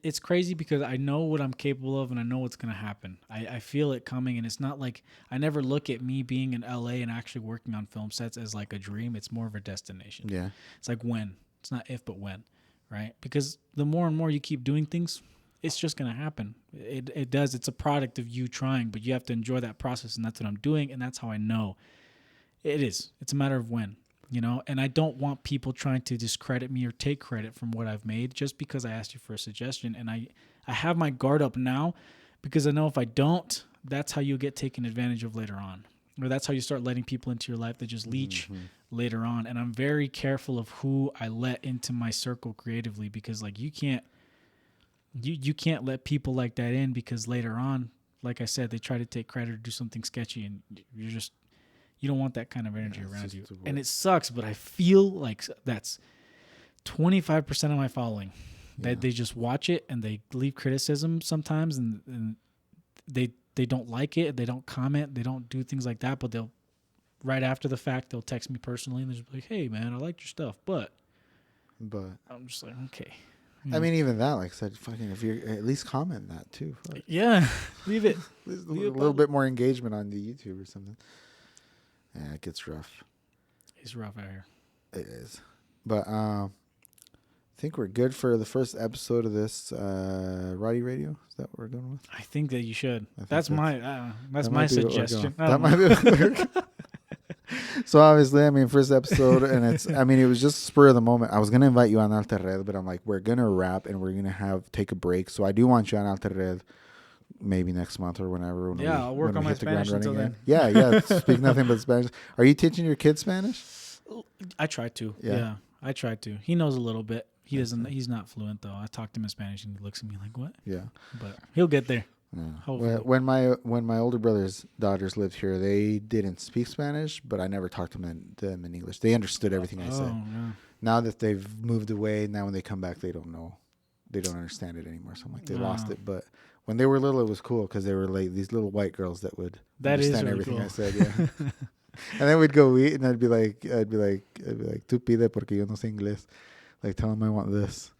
It's crazy because I know what I'm capable of and I know what's going to happen. I feel it coming, and it's not like I never look at me being in LA and actually working on film sets as like a dream. It's more of a destination. Yeah. It's like when. It's not if, but when, right? Because the more and more you keep doing things, it's just going to happen. It does. It's a product of you trying, but you have to enjoy that process, and that's what I'm doing, and that's how I know. It is. It's a matter of when. You know, and I don't want people trying to discredit me or take credit from what I've made just because I asked you for a suggestion. And I have my guard up now because I know if I don't, that's how you'll get taken advantage of later on. Or that's how you start letting people into your life that just leech later on. And I'm very careful of who I let into my circle creatively because, like, you can't let people like that in because later on, like I said, they try to take credit or do something sketchy and you don't want that kind of energy around you. And it sucks, but I feel like that's 25% of my following. That they just watch it and they leave criticism sometimes and they don't like it, they don't comment, they don't do things like that, but they'll right after the fact they'll text me personally and they're just like, "Hey man, I liked your stuff." But I'm just like, okay. I mean, even that, like I said, fucking if you at least comment that too. Fuck. Yeah. Leave it. a little bit more engagement on the YouTube or something. Yeah, it gets rough. It's rough out here. It is. But I think we're good for the first episode of this Roddy Radio. Is that what we're going with? I think that you should. That's my suggestion. That might be So obviously, I mean, first episode, and it was just spur of the moment. I was going to invite you on Alter Red, but I'm like, we're going to wrap and we're going to take a break. So I do want you on Alter Red. Maybe next month or whenever. I'll work on my Spanish until then. Yeah. Speak nothing but Spanish. Are you teaching your kid Spanish? I try to. Yeah, I try to. He knows a little bit. He doesn't. He's not fluent though. I talk to him in Spanish and he looks at me like, "What?" Yeah. But he'll get there. Yeah. When my older brother's daughters lived here, they didn't speak Spanish, but I never talked to them in English. They understood everything I said. Yeah. Now that they've moved away, now when they come back, they don't know. They don't understand it anymore. So I'm like, they lost it. But when they were little, it was cool because they were like these little white girls that would understand everything I said. Yeah. And then we'd go eat, and I'd be like, "Tú pide porque yo no sé inglés." Like, tell them I want this,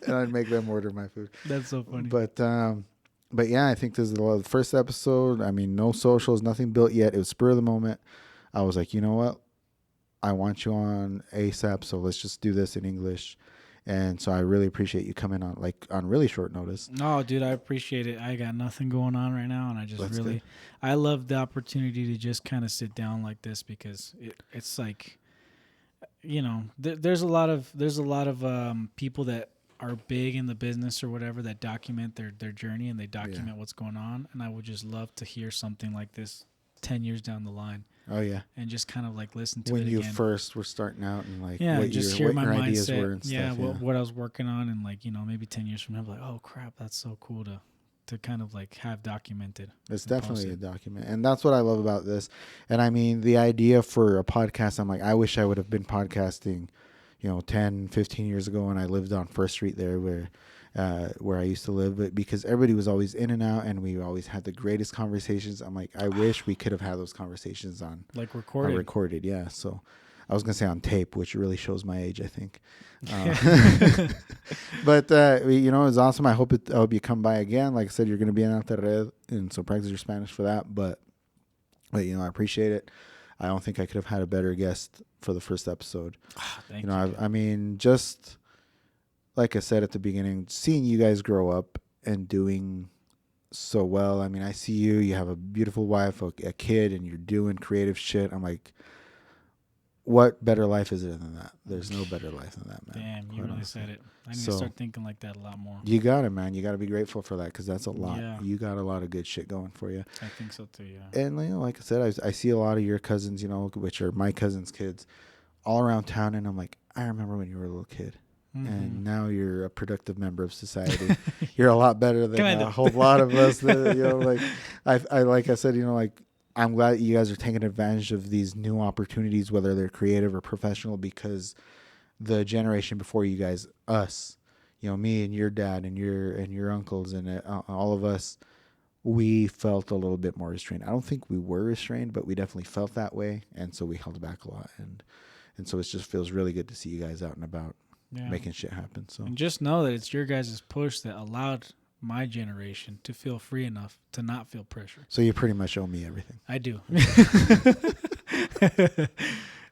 and I'd make them order my food. That's so funny. But yeah, I think this is the first episode. I mean, no socials, nothing built yet. It was spur of the moment. I was like, you know what? I want you on ASAP, so let's just do this in English. And so I really appreciate you coming on really short notice. No, dude, I appreciate it. I got nothing going on right now, and I just I love the opportunity to just kind of sit down like this because it's like, you know, there's a lot of people that are big in the business or whatever that document their journey and they document what's going on, and I would just love to hear something like this 10 years down the line. Oh yeah, and just kind of like listen to when it you again. First were starting out and like what your ideas mindset, were and stuff. What I was working on, and like, you know, maybe 10 years from now, like, oh crap, that's so cool to kind of like have documented. It's definitely a document, and that's what I love about this. And I mean, the idea for a podcast, I'm like, I wish I would have been podcasting, you know, 10, 15 years ago when I lived on First Street there where I used to live, but because everybody was always in and out and we always had the greatest conversations, I'm like, I wish we could have had those conversations on like recorded. Yeah. So I was gonna say on tape, which really shows my age, I think. But you know, it's awesome. I hope you come by again. Like I said, you're gonna be in Monterrey, and so practice your Spanish for that. But you know, I appreciate it. I don't think I could have had a better guest for the first episode. Thank you. I mean, just like I said at the beginning, seeing you guys grow up and doing so well. I mean, I see you. You have a beautiful wife, a kid, and you're doing creative shit. I'm like, what better life is there than that? There's no better life than that, man. Damn, you really said it. I need to start thinking like that a lot more. You got it, man. You got to be grateful for that because that's a lot. Yeah. You got a lot of good shit going for you. I think so too, yeah. And you know, like I said, I see a lot of your cousins, you know, which are my cousins' kids, all around town, and I'm like, I remember when you were a little kid. And now you're a productive member of society. You're a lot better than a whole lot of us. That, you know, like I like I said, you know, like I'm glad you guys are taking advantage of these new opportunities, whether they're creative or professional, because the generation before you guys, us, you know, me and your dad and your uncles and all of us, we felt a little bit more restrained. I don't think we were restrained, but we definitely felt that way, and so we held back a lot. And so it just feels really good to see you guys out and about. Yeah. Making shit happen. So, and just know that it's your guys' push that allowed my generation to feel free enough to not feel pressure. So you pretty much owe me everything. I do.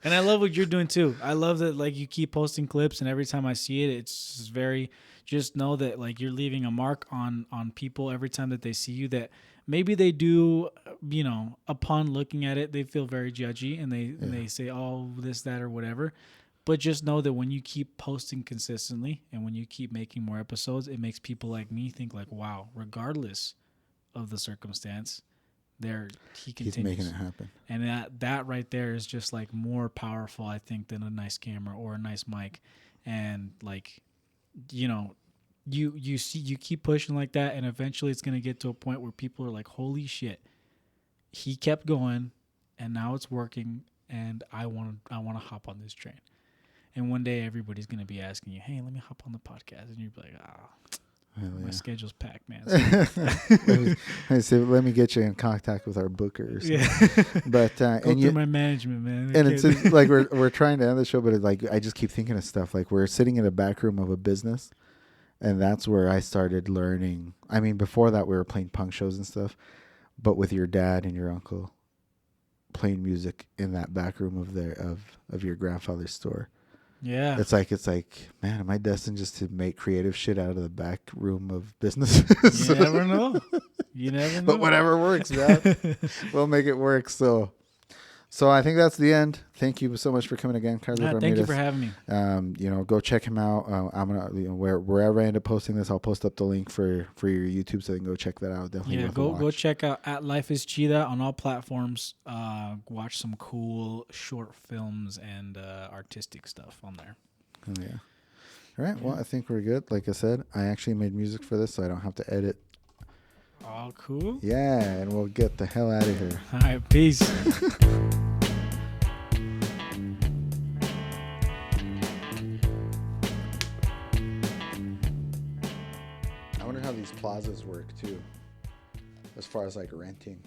And I love what you're doing too. I love that, like, you keep posting clips, and every time I see it, it's very, just know that, like, you're leaving a mark on people every time that they see you, that maybe they do, you know, upon looking at it, they feel very judgy and they say, oh, this, that, or whatever. But just know that when you keep posting consistently and when you keep making more episodes, it makes people like me think like, wow, regardless of the circumstance, he continues. He's making it happen. And that right there is just like more powerful, I think, than a nice camera or a nice mic. And like, you know, you keep pushing like that, and eventually it's going to get to a point where people are like, holy shit, he kept going and now it's working, and I want to hop on this train. And one day everybody's going to be asking you, hey, let me hop on the podcast. And you'll be like, my schedule's packed, man. Let me get you in contact with our bookers. Yeah. But, Go through my management, man. And it's like we're trying to end the show, but it's like I just keep thinking of stuff. Like we're sitting in the back room of a business, and that's where I started learning. I mean, before that, we were playing punk shows and stuff. But with your dad and your uncle playing music in that back room of your grandfather's store. Yeah. It's like, man, am I destined just to make creative shit out of the back room of businesses? You never know. But whatever works, man. We'll make it work. So I think that's the end. Thank you so much for coming again, Carlos Ramirez. Thank you for having me. You know, go check him out. I'm gonna, you know, wherever I end up posting this, I'll post up the link for your YouTube, so they can go check that out. Definitely. Yeah, go check out @LifeIsChida on all platforms. Watch some cool short films and artistic stuff on there. Oh yeah. All right. Well, I think we're good. Like I said, I actually made music for this, so I don't have to edit. Oh, cool. Yeah, and we'll get the hell out of here. All right, peace. I wonder how these plazas work too, as far as like renting.